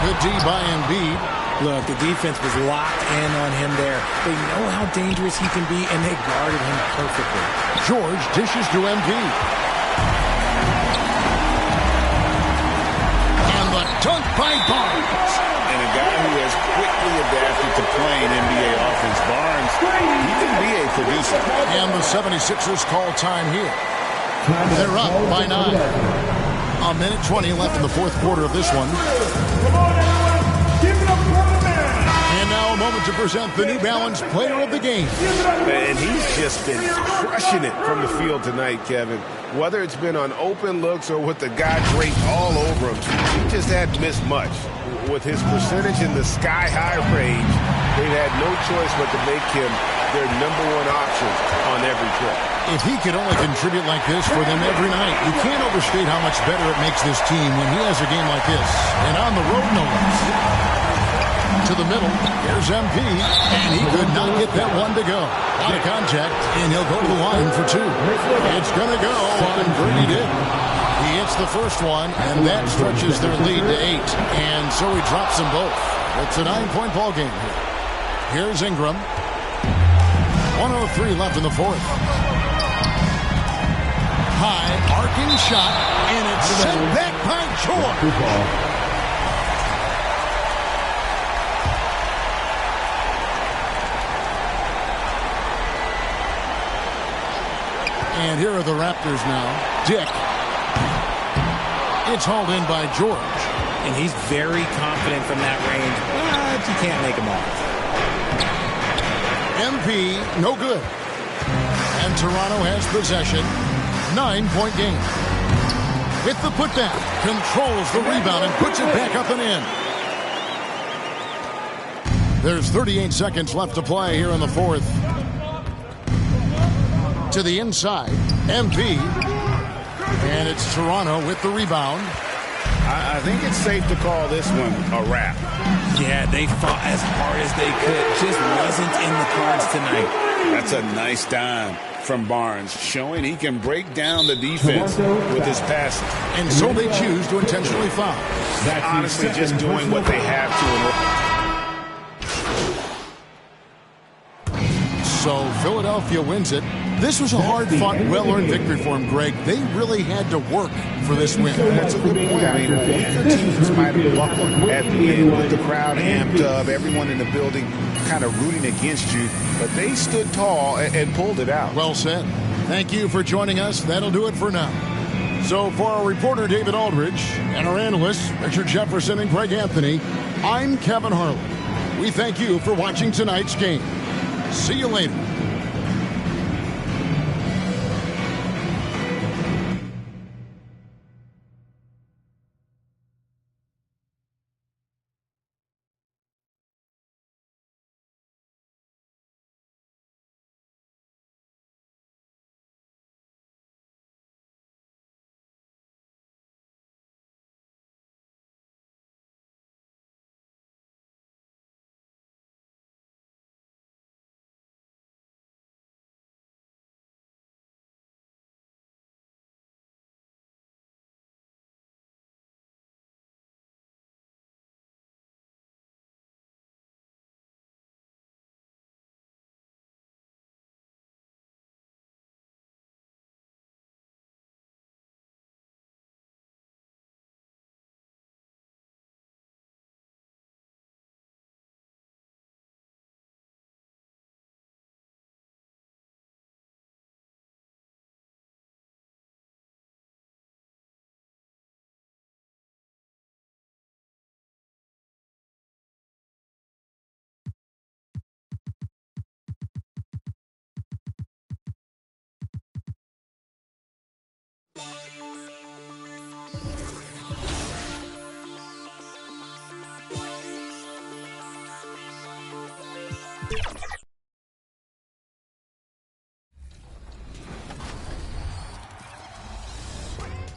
Good D by Embiid. Look, the defense was locked in on him there. They know how dangerous he can be, and they guarded him perfectly. George dishes to Embiid. And the dunk by Barnes. And a guy who has quickly adapted to playing NBA offense, Barnes, he can be a producer. And the 76ers call time here. They're up by 9. A minute 20 left in the fourth quarter of this one. And now a moment to present the New Balance Player of the Game. And he's just been crushing it from the field tonight, Kevin. Whether it's been on open looks or with the guy draped all over him, he just hadn't missed much. With his percentage in the sky-high range, they've had no choice but to make him their #1 option on every trip. If he could only contribute like this for them every night, you can't overstate how much better it makes this team when he has a game like this. And on the road, no less. To the middle, here's MP, and he could not get that one to go. Out of contact, and he'll go to the line for 2. It's going to go on Grady Dick. He hits the first one, and that stretches their lead to 8. And so he drops them both. It's a 9-point ball game here. Here's Ingram. 1:03 left in the fourth. High, arcing shot, and it's sent back by George. And here are the Raptors now. Dick. It's hauled in by George. And he's very confident from that range, but you can't make him off. MP, no good. And Toronto has possession. 9-point game. With the putback, controls the rebound and puts it back up and in. There's 38 seconds left to play here in the fourth. To the inside, MP. And it's Toronto with the rebound. I think it's safe to call this one a wrap. Yeah, they fought as hard as they could. Just wasn't in the cards tonight. That's a nice dime from Barnes, showing he can break down the defense with his passing. And so they choose to intentionally foul. That's honestly just doing what they have to. So Philadelphia wins it. This was a hard-fought, well-earned victory for him, Greg. They really had to work for this win. That's a good point. I mean, weaker teams might have buckled at the end with the crowd amped up, everyone in the building kind of rooting against you, but they stood tall and pulled it out. Well said. Thank you for joining us. That'll do it for now. So for our reporter, David Aldridge, and our analysts, Richard Jefferson and Greg Anthony, I'm Kevin Harlan. We thank you for watching tonight's game. See you later.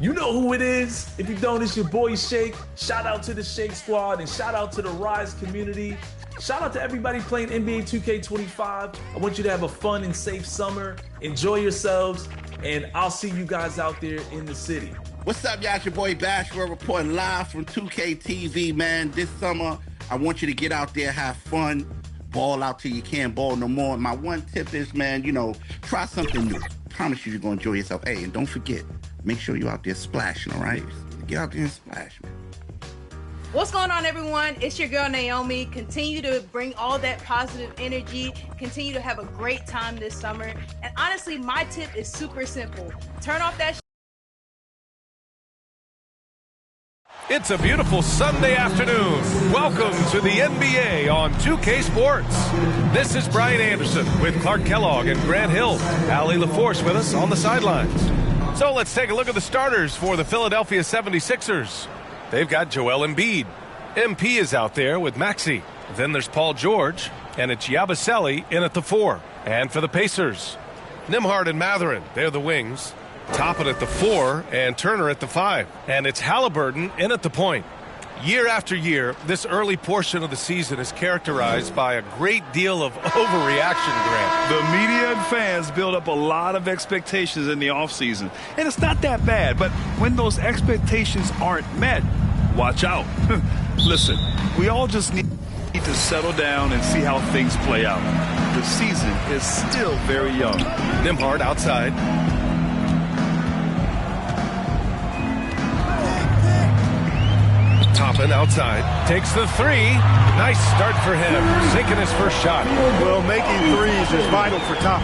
You know who it is. If you don't, it's your boy Shake. Shout out to the Shake Squad and shout out to the Rise community. Shout out to everybody playing NBA 2K25. I want you to have a fun and safe summer. Enjoy yourselves, and I'll see you guys out there in the city. What's up, y'all? It's your boy Bashford reporting live from 2K TV, man. This summer, I want you to get out there, have fun, ball out till you can't ball no more. My one tip is, man, try something new. Promise you, you're going to enjoy yourself. Hey, and don't forget, make sure you're out there splashing, all right? Get out there and splash, man. What's going on, everyone? It's your girl, Naomi. Continue to bring all that positive energy. Continue to have a great time this summer. And honestly, my tip is super simple. Turn off that It's a beautiful Sunday afternoon. Welcome to the NBA on 2K Sports. This is Brian Anderson with Clark Kellogg and Grant Hill. Allie LaForce with us on the sidelines. So let's take a look at the starters for the Philadelphia 76ers. They've got Joel Embiid. MP is out there with Maxey. Then there's Paul George, and it's Yabusele in at the 4. And for the Pacers, Nembhard and Mathurin, they're the wings. Toppin at the 4 and Turner at the 5. And it's Halliburton in at the point. Year after year, this early portion of the season is characterized by a great deal of overreaction, Grant. The media and fans build up a lot of expectations in the offseason. And it's not that bad, but when those expectations aren't met, watch out. Listen, we all just need to settle down and see how things play out. The season is still very young. Nembhard outside. Toppin outside, takes the 3. Nice start for him, sinking his first shot. Well, making threes is vital for Toppin.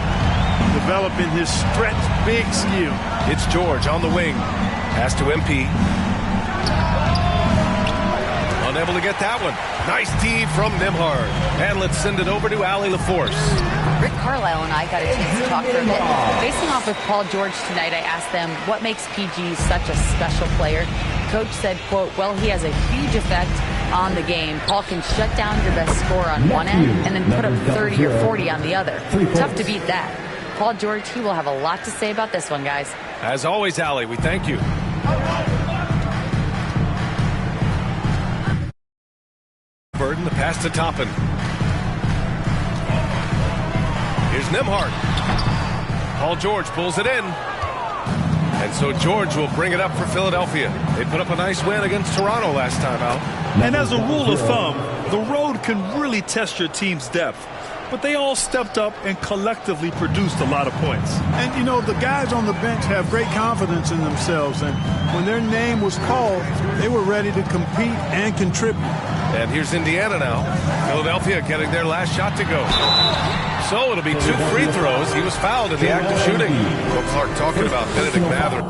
The developing his stretch big skill. It's George on the wing. Pass to MP. Unable to get that one. Nice D from Nimhard. And let's send it over to Allie LaForce. Rick Carlisle and I got a chance to talk for a bit. Facing off with Paul George tonight, I asked them what makes PG such a special player. Coach said, quote, well, he has a huge effect on the game. Paul can shut down your best scorer on one end and then put up 30 or 40 on the other. Tough to beat that. Paul George, he will have a lot to say about this one, guys. As always, Allie, we thank you. Burden, the pass to Toppin. Here's Nimhard. Paul George pulls it in. And so George will bring it up for Philadelphia. They put up a nice win against Toronto last time out. And as a rule of thumb, the road can really test your team's depth. But they all stepped up and collectively produced a lot of points. And, you know, the guys on the bench have great confidence in themselves. And when their name was called, they were ready to compete and contribute. And here's Indiana now. Philadelphia getting their last shot to go. So it'll be 2 free throws. He was fouled in the act of shooting. Well, Clark talking about Benedict Mather.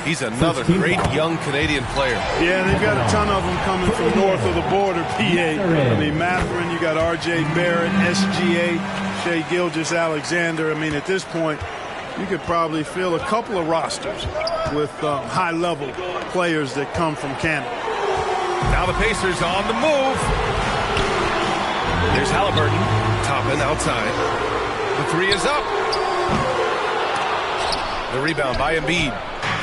He's another great young Canadian player. Yeah, they've got a ton of them coming from north of the border, PA. I mean, Matherin, you got R.J. Barrett, SGA, Shai Gilgeous-Alexander. I mean, at this point, you could probably fill a couple of rosters with high-level players that come from Canada. Now the Pacers on the move. Here's Halliburton. Toppin outside. The 3 is up. The rebound by Embiid.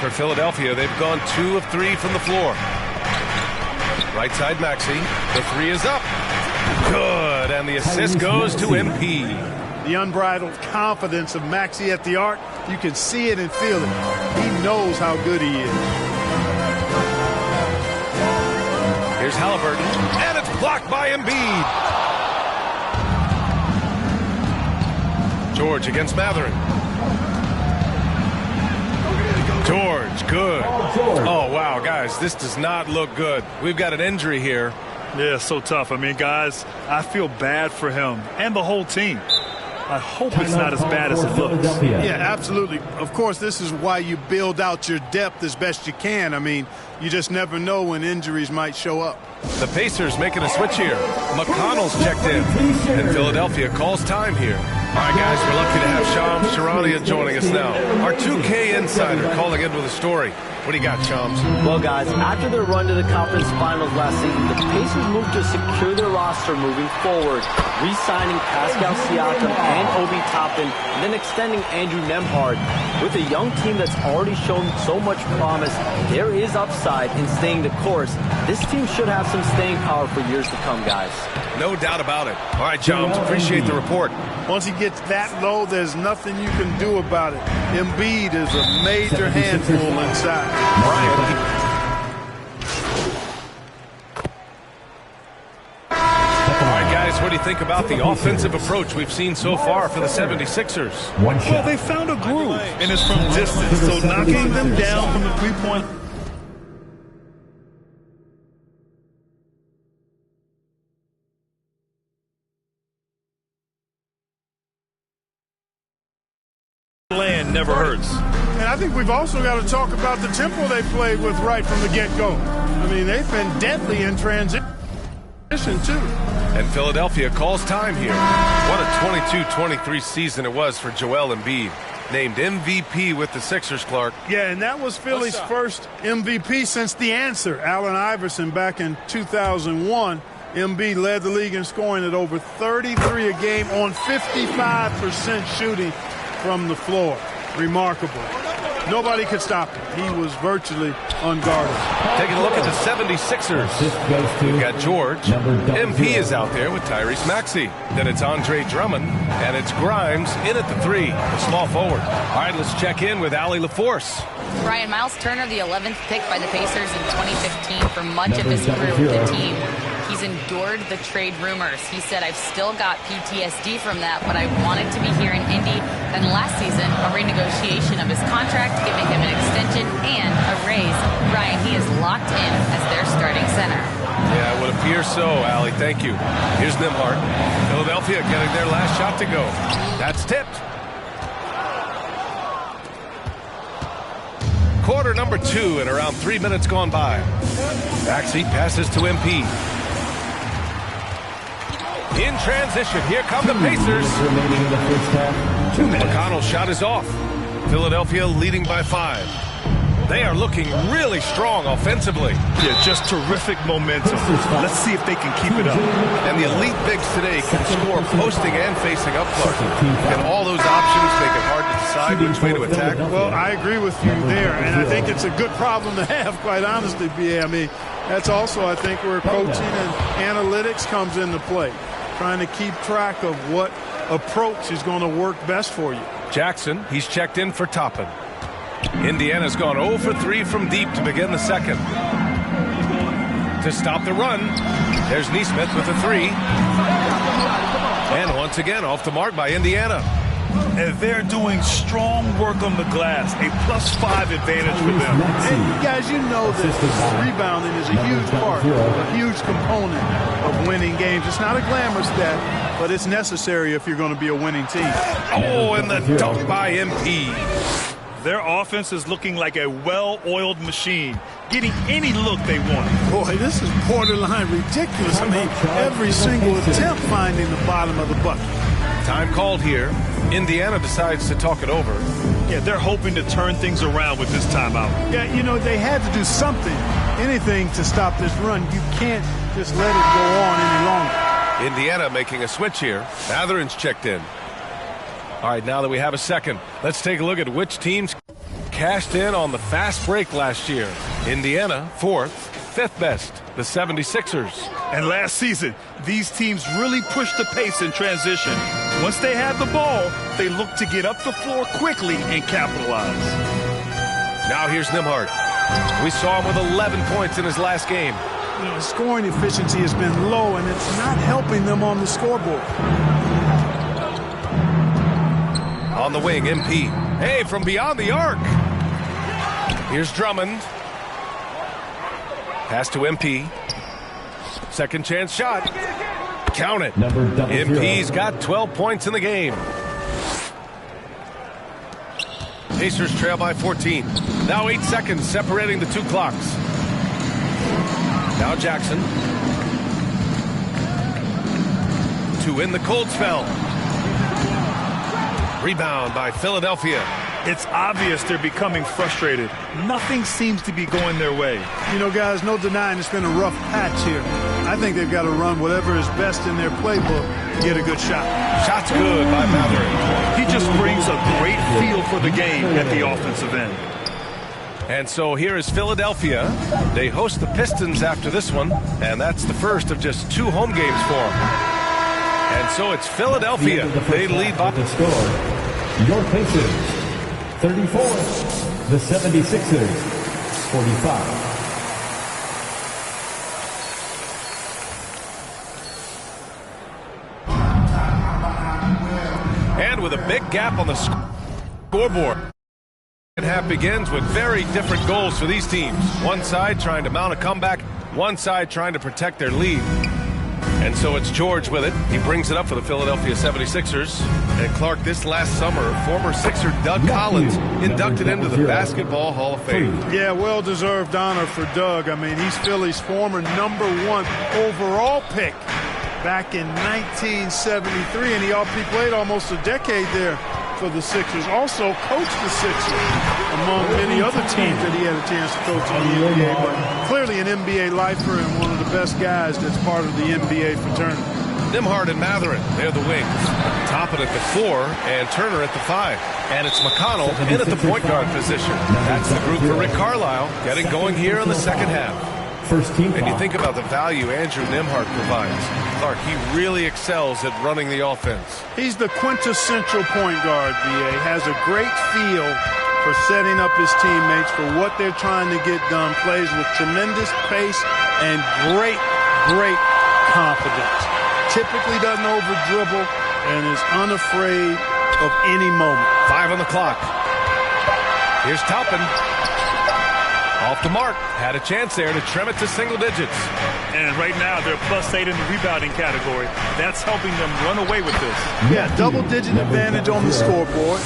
For Philadelphia, they've gone 2 of 3 from the floor. Right side Maxey. The 3 is up. Good. And the assist goes to MP. The unbridled confidence of Maxey at the arc, you can see it and feel it. He knows how good he is. Here's Halliburton. And it's blocked by Embiid. George against Matherin. George, good. Oh, wow, guys, this does not look good. We've got an injury here. Yeah, so tough. I mean, guys, I feel bad for him and the whole team. I hope it's not as bad as it looks. Yeah, absolutely. Of course, this is why you build out your depth as best you can. I mean, you just never know when injuries might show up. The Pacers making a switch here. McConnell's checked in, and Philadelphia calls time here. All right, guys, we're lucky to have Shams Charania joining us now. Our 2K insider calling in with a story. What do you got, Shams? Well, guys, after their run to the conference finals last season, the Pacers moved to secure their roster moving forward, re-signing Pascal Siakam and Obi Toppin, and then extending Andrew Nembhard. With a young team that's already shown so much promise, there is upside in staying the course. This team should have some staying power for years to come, guys. No doubt about it. All right, Shams, appreciate the report. Once he gets that low, there's nothing you can do about it. Embiid is a major handful inside. Brian. All right, guys, what do you think about the offensive approach we've seen so far for the 76ers? Well, they found a groove, and it's from distance, so knocking them down from the three-point land never hurts. And I think we've also got to talk about the tempo they played with right from the get-go. I mean, they've been deadly in transition, too. And Philadelphia calls time here. What a 22-23 season it was for Joel Embiid. Named MVP with the Sixers, Clark. Yeah, and that was Philly's first MVP since the answer, Allen Iverson, back in 2001. Embiid led the league in scoring at over 33 a game on 55% shooting from the floor. Remarkable. Nobody could stop him. He was virtually unguarded. Taking a look at the 76ers. We've got George. MP is out there with Tyrese Maxey. Then it's Andre Drummond. And it's Grimes in at the 3, the small forward. All right, let's check in with Allie LaForce. Brian, Miles Turner, the 11th pick by the Pacers in 2015 for much of his career with the team. He's endured the trade rumors. He said, I've still got PTSD from that, but I wanted to be here in Indy. Then last season, a renegotiation of his contract, giving him an extension and a raise. Brian, he is locked in as their starting center. Yeah, it would appear so, Allie. Thank you. Here's Nimhard. Philadelphia getting their last shot to go. That's tipped. quarter number 2 and around 3 minutes gone by. Maxey passes to MP. In transition, here come the Pacers. McConnell's shot is off. Philadelphia leading by 5. They are looking really strong offensively. Yeah, just terrific momentum. Let's see if they can keep it up. And the elite bigs today can score posting and facing up close. And all those options make it hard to decide which way to attack. Well, I agree with you there, and I think it's a good problem to have, quite honestly, B.A. I mean, that's also, I think, where coaching and analytics comes into play. Trying to keep track of what approach is going to work best for you. Jackson, he's checked in for Toppin. Indiana's gone 0 for 3 from deep to begin the second. To stop the run, there's Nesmith with a 3. And once again, off the mark by Indiana. And they're doing strong work on the glass, a +5 advantage for them. And guys, you know that rebounding is a huge part, a huge component of winning games. It's not a glamour stat, but it's necessary if you're going to be a winning team. Oh, and the dunk by MP. Their offense is looking like a well-oiled machine, getting any look they want. Boy, this is borderline ridiculous. I mean, every single attempt finding the bottom of the bucket. Time called here. Indiana decides to talk it over. Yeah, they're hoping to turn things around with this timeout. Yeah, you know, they had to do something, anything to stop this run. You can't just let it go on any longer. Indiana making a switch here. Matherin's checked in. All right, now that we have a second, let's take a look at which teams cashed in on the fast break last year. Indiana, 4th, 5th best, the 76ers. And last season, these teams really pushed the pace in transition. Once they had the ball, they looked to get up the floor quickly and capitalize. Now here's Nembhard. We saw him with 11 points in his last game. You know, scoring efficiency has been low, and it's not helping them on the scoreboard. On the wing, MP. Hey, from beyond the arc. Here's Drummond. Pass to MP. Second chance shot. Count it. MP's got 12 points in the game. Pacers trail by 14. Now 8 seconds separating the two clocks. Now Jackson. To end the cold spell. Rebound by Philadelphia. It's obvious they're becoming frustrated. Nothing seems to be going their way. You know, guys, no denying it's been a rough patch here. I think they've got to run whatever is best in their playbook to get a good shot. Shot's good by Matherin. He just brings a great feel for the game at the offensive end. And so here is Philadelphia. They host the Pistons after this one, and that's the first of just 2 home games for them. And so it's Philadelphia. They lead by the score. Your Pacers, 34. The 76ers, 45. And with a big gap on the scoreboard. The second half begins with very different goals for these teams. One side trying to mount a comeback, one side trying to protect their lead. And so it's George with it. He brings it up for the Philadelphia 76ers. And Clark, this last summer, former Sixer Doug Collins inducted into the Basketball Hall of Fame. Yeah, well-deserved honor for Doug. I mean, he's Philly's former #1 overall pick back in 1973, and he played almost a decade there for the Sixers. Also coached the Sixers, among many other teams that he had a chance to coach in the NBA. But clearly an NBA lifer and one of the best guys that's part of the NBA fraternity. Nembhard and Matherin, they're the wings. Toppin at the 4 and Turner at the 5. And it's McConnell in at the point guard position. That's the group for Rick Carlisle getting going here in the second half. First team. And you think about the value Andrew Nembhard provides. Clark, he really excels at running the offense. He's the quintessential point guard, B.A. Has a great feel for setting up his teammates for what they're trying to get done. Plays with tremendous pace and great confidence. Typically doesn't over-dribble and is unafraid of any moment. 5 on the clock. Here's Toppin. Off the mark. Had a chance there to trim it to single digits. And right now, they're +8 in the rebounding category. That's helping them run away with this. Yeah, double-digit advantage on the scoreboard.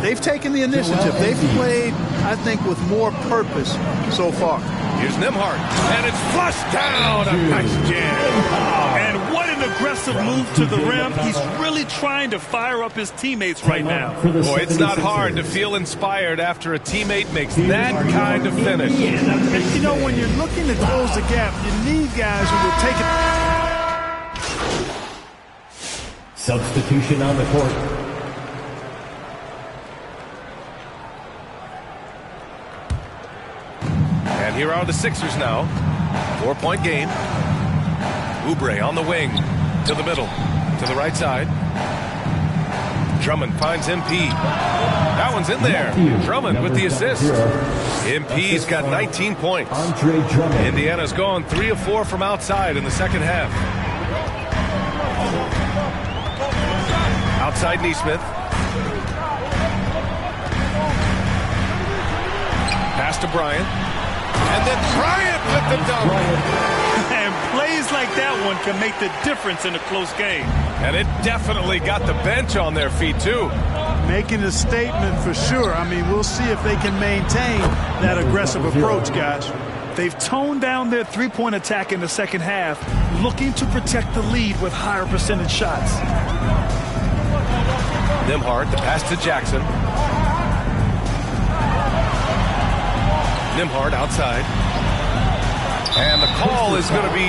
They've taken the initiative. They've played, I think, with more purpose so far. Here's Nembhard, and it's flushed down. A nice jam. And what an aggressive move to the rim. He's really trying to fire up his teammates right now. Boy, it's not hard to feel inspired after a teammate makes that kind of finish. And, you know, when you're looking to close the gap, you need guys who will take it. Substitution on the court. And here are the Sixers now. 4-point game. Oubre on the wing. To the middle. To the right side. Drummond finds MP. That one's in there. Drummond with the assist. MP's got 19 points. Indiana's gone 3 of 4 from outside in the second half. Outside Nesmith. Pass to Bryant. And then Bryant with the dunk. And plays like that one can make the difference in a close game. And it definitely got the bench on their feet, too. Making a statement for sure. I mean, we'll see if they can maintain that aggressive approach, guys. They've toned down their three-point attack in the second half, looking to protect the lead with higher percentage shots. Nembhard, the pass to Jackson. Nembhard outside. And the call is going to be,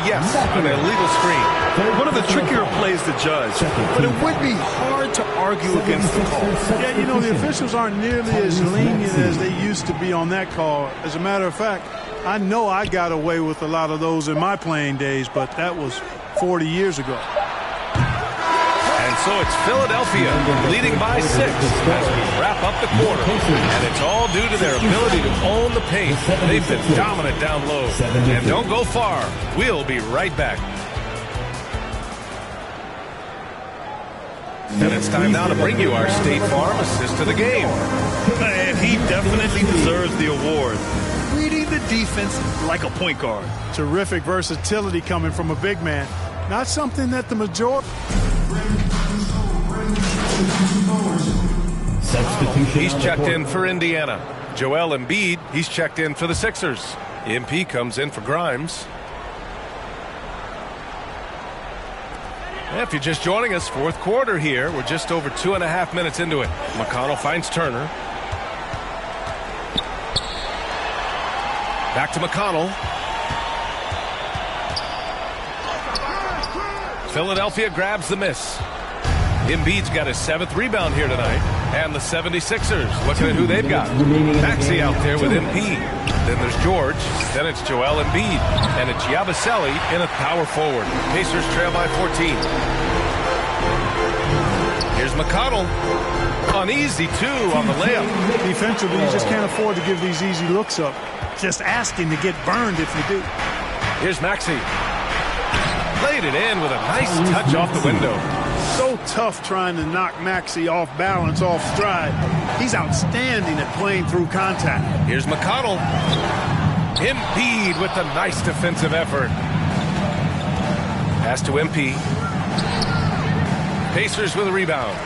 yes, an illegal screen. One of the trickier plays to judge, but it would be hard to argue against the call. Yeah, you know, the officials aren't nearly as lenient as they used to be on that call. As a matter of fact, I know I got away with a lot of those in my playing days, but that was 40 years ago. And so it's Philadelphia leading by 6 as we wrap up the quarter. And it's all due to their ability to own the paint. They've been dominant down low. And don't go far. We'll be right back. And it's time now to bring you our State Farm assist of the game. And he definitely deserves the award. Reading the defense like a point guard. Terrific versatility coming from a big man. Not something that the majority... He's checked in for Indiana. Joel Embiid, he's checked in for the Sixers. MP comes in for Grimes. If you're just joining us, fourth quarter here. We're just over 2.5 minutes into it. McConnell finds Turner. Back to McConnell. Philadelphia grabs the miss. Embiid's got his 7th rebound here tonight. And the 76ers looking at who they've got. Maxey out there with MP. Then there's George. Then it's Joel Embiid. And it's Yabusele in a power forward. Pacers trail by 14. Here's McConnell. Uneasy, too, on the layup. Defensively, you just can't afford to give these easy looks up. Just asking to get burned if you do. Here's Maxey. Played it in with a nice touch off the window. So tough trying to knock Maxey off balance, off stride. He's outstanding at playing through contact. Here's McConnell. Embiid with a nice defensive effort. Pass to MP. Pacers with a rebound.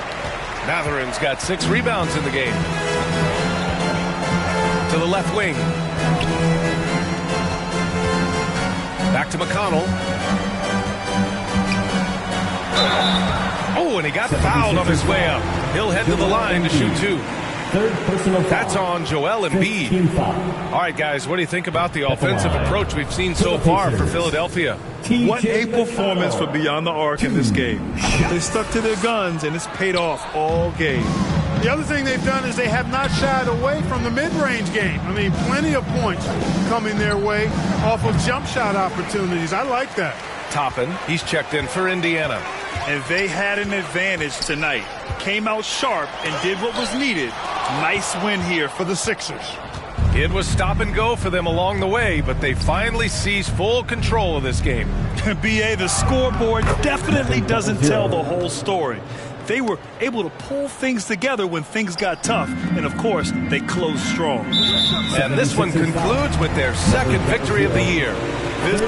Matherin's got 6 rebounds in the game. To the left wing. Back to McConnell. Oh, and he got fouled on his way up. He'll head to the line to shoot 2. That's on Joel Embiid. All right, guys, what do you think about the offensive approach we've seen so far for Philadelphia? What a performance for Beyond the Arc in this game. They stuck to their guns, and it's paid off all game. The other thing they've done is they have not shied away from the mid-range game. I mean, plenty of points coming their way off of jump shot opportunities. I like that. Toppin, he's checked in for Indiana. And they had an advantage tonight. Came out sharp and did what was needed. Nice win here for the Sixers. It was stop and go for them along the way, but they finally seized full control of this game. B.A., the scoreboard definitely doesn't tell the whole story. they were able to pull things together when things got tough. And, of course, they closed strong. And this one concludes with their second victory of the year.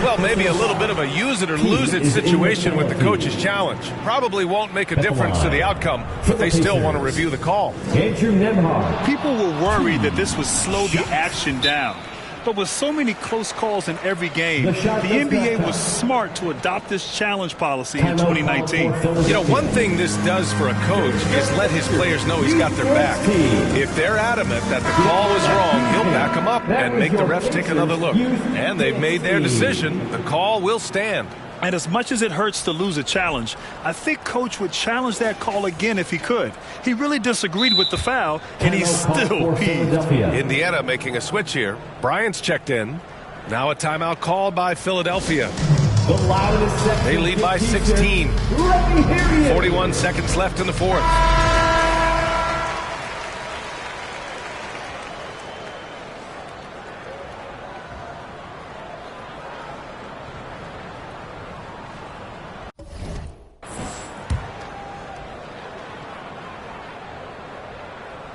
Well, maybe a little bit of a use-it-or-lose-it situation with the coach's challenge. Probably won't make a difference to the outcome, but they still want to review the call. People were worried that this would slow the action down. But with so many close calls in every game, the NBA was smart to adopt this challenge policy in 2019. You know, one thing this does for a coach is let his players know he's got their back. If they're adamant that the call was wrong, he'll back them up and make the refs take another look. And they've made their decision. The call will stand. And as much as it hurts to lose a challenge, I think Coach would challenge that call again if he could. He really disagreed with the foul, and he's still peeved. Indiana making a switch here. Bryant's checked in. Now a timeout called by Philadelphia. They lead by 16. 41 seconds left in the fourth.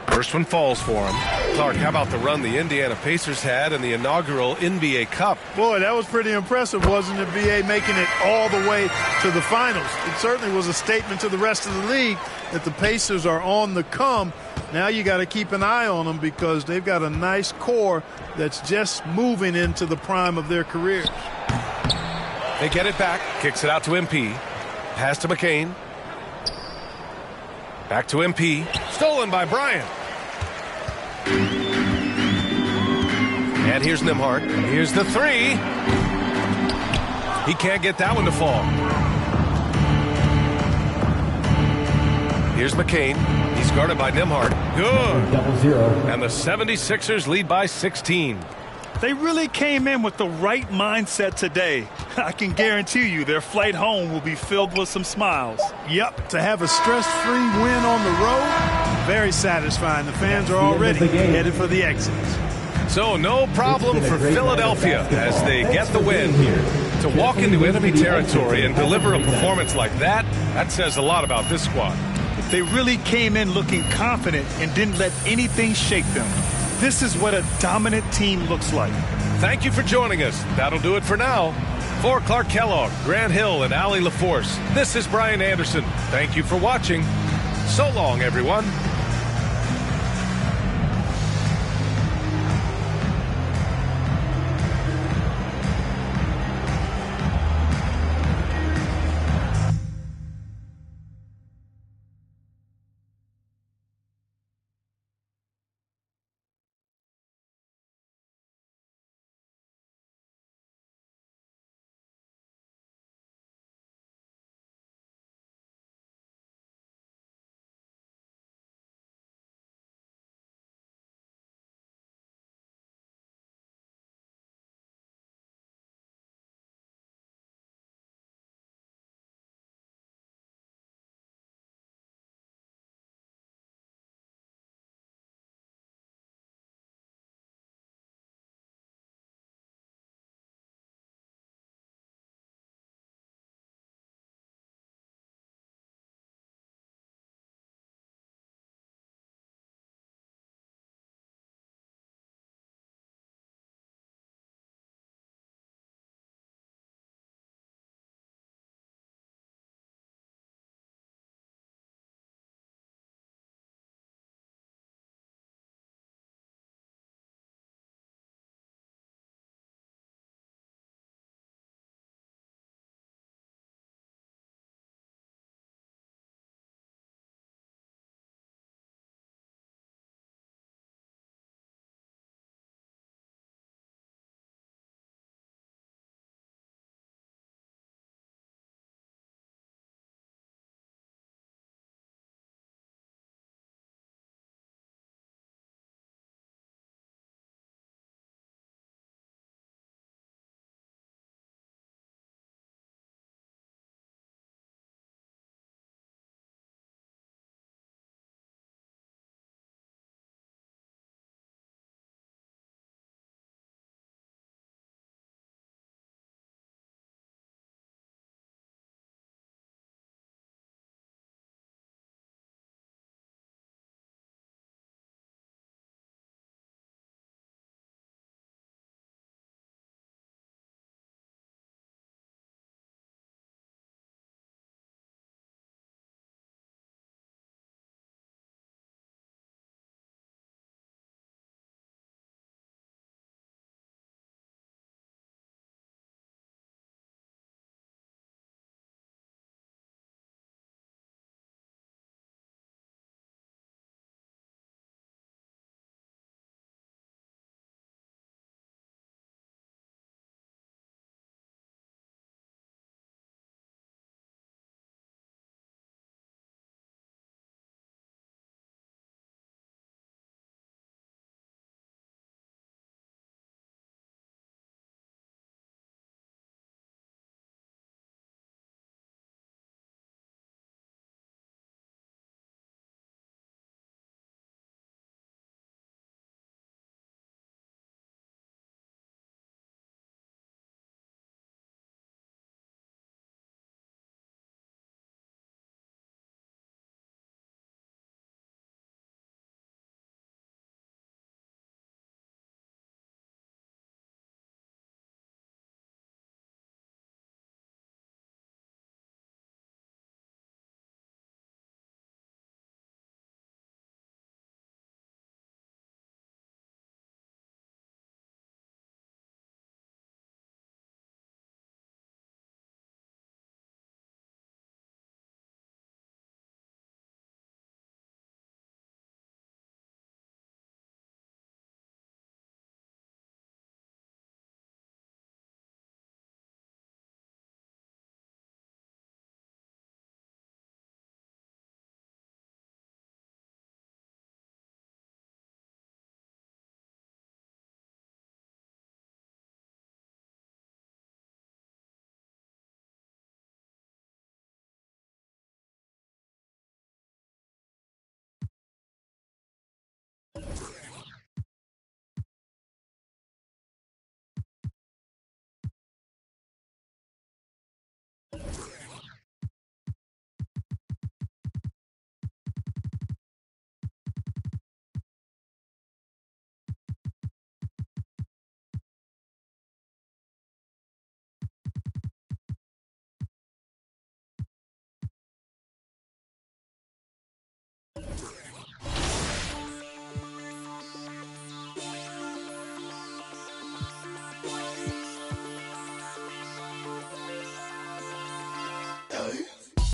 First one falls for him. Clark, how about the run the Indiana Pacers had in the inaugural NBA Cup? Boy, that was pretty impressive, wasn't it, BA, making it all the way to the finals. It certainly was a statement to the rest of the league that the Pacers are on the come. Now you got to keep an eye on them because they've got a nice core that's just moving into the prime of their careers. They get it back. Kicks it out to MP. Pass to McCain. Back to MP. Stolen by Bryant. And here's Nembhard. Here's the three. He can't get that one to fall. Here's McCain. He's guarded by Nembhard. Good. And the 76ers lead by 16. They really came in with the right mindset today. I can guarantee you their flight home will be filled with some smiles. Yep, to have a stress-free win on the road, very satisfying. The fans are already headed for the exits. So no problem for Philadelphia as they get the win. To walk into enemy territory and deliver a performance like that, that says a lot about this squad. They really came in looking confident and didn't let anything shake them. This is what a dominant team looks like. Thank you for joining us. That'll do it for now. For Clark Kellogg, Grant Hill, and Allie LaForce, this is Brian Anderson. Thank you for watching. So long, everyone.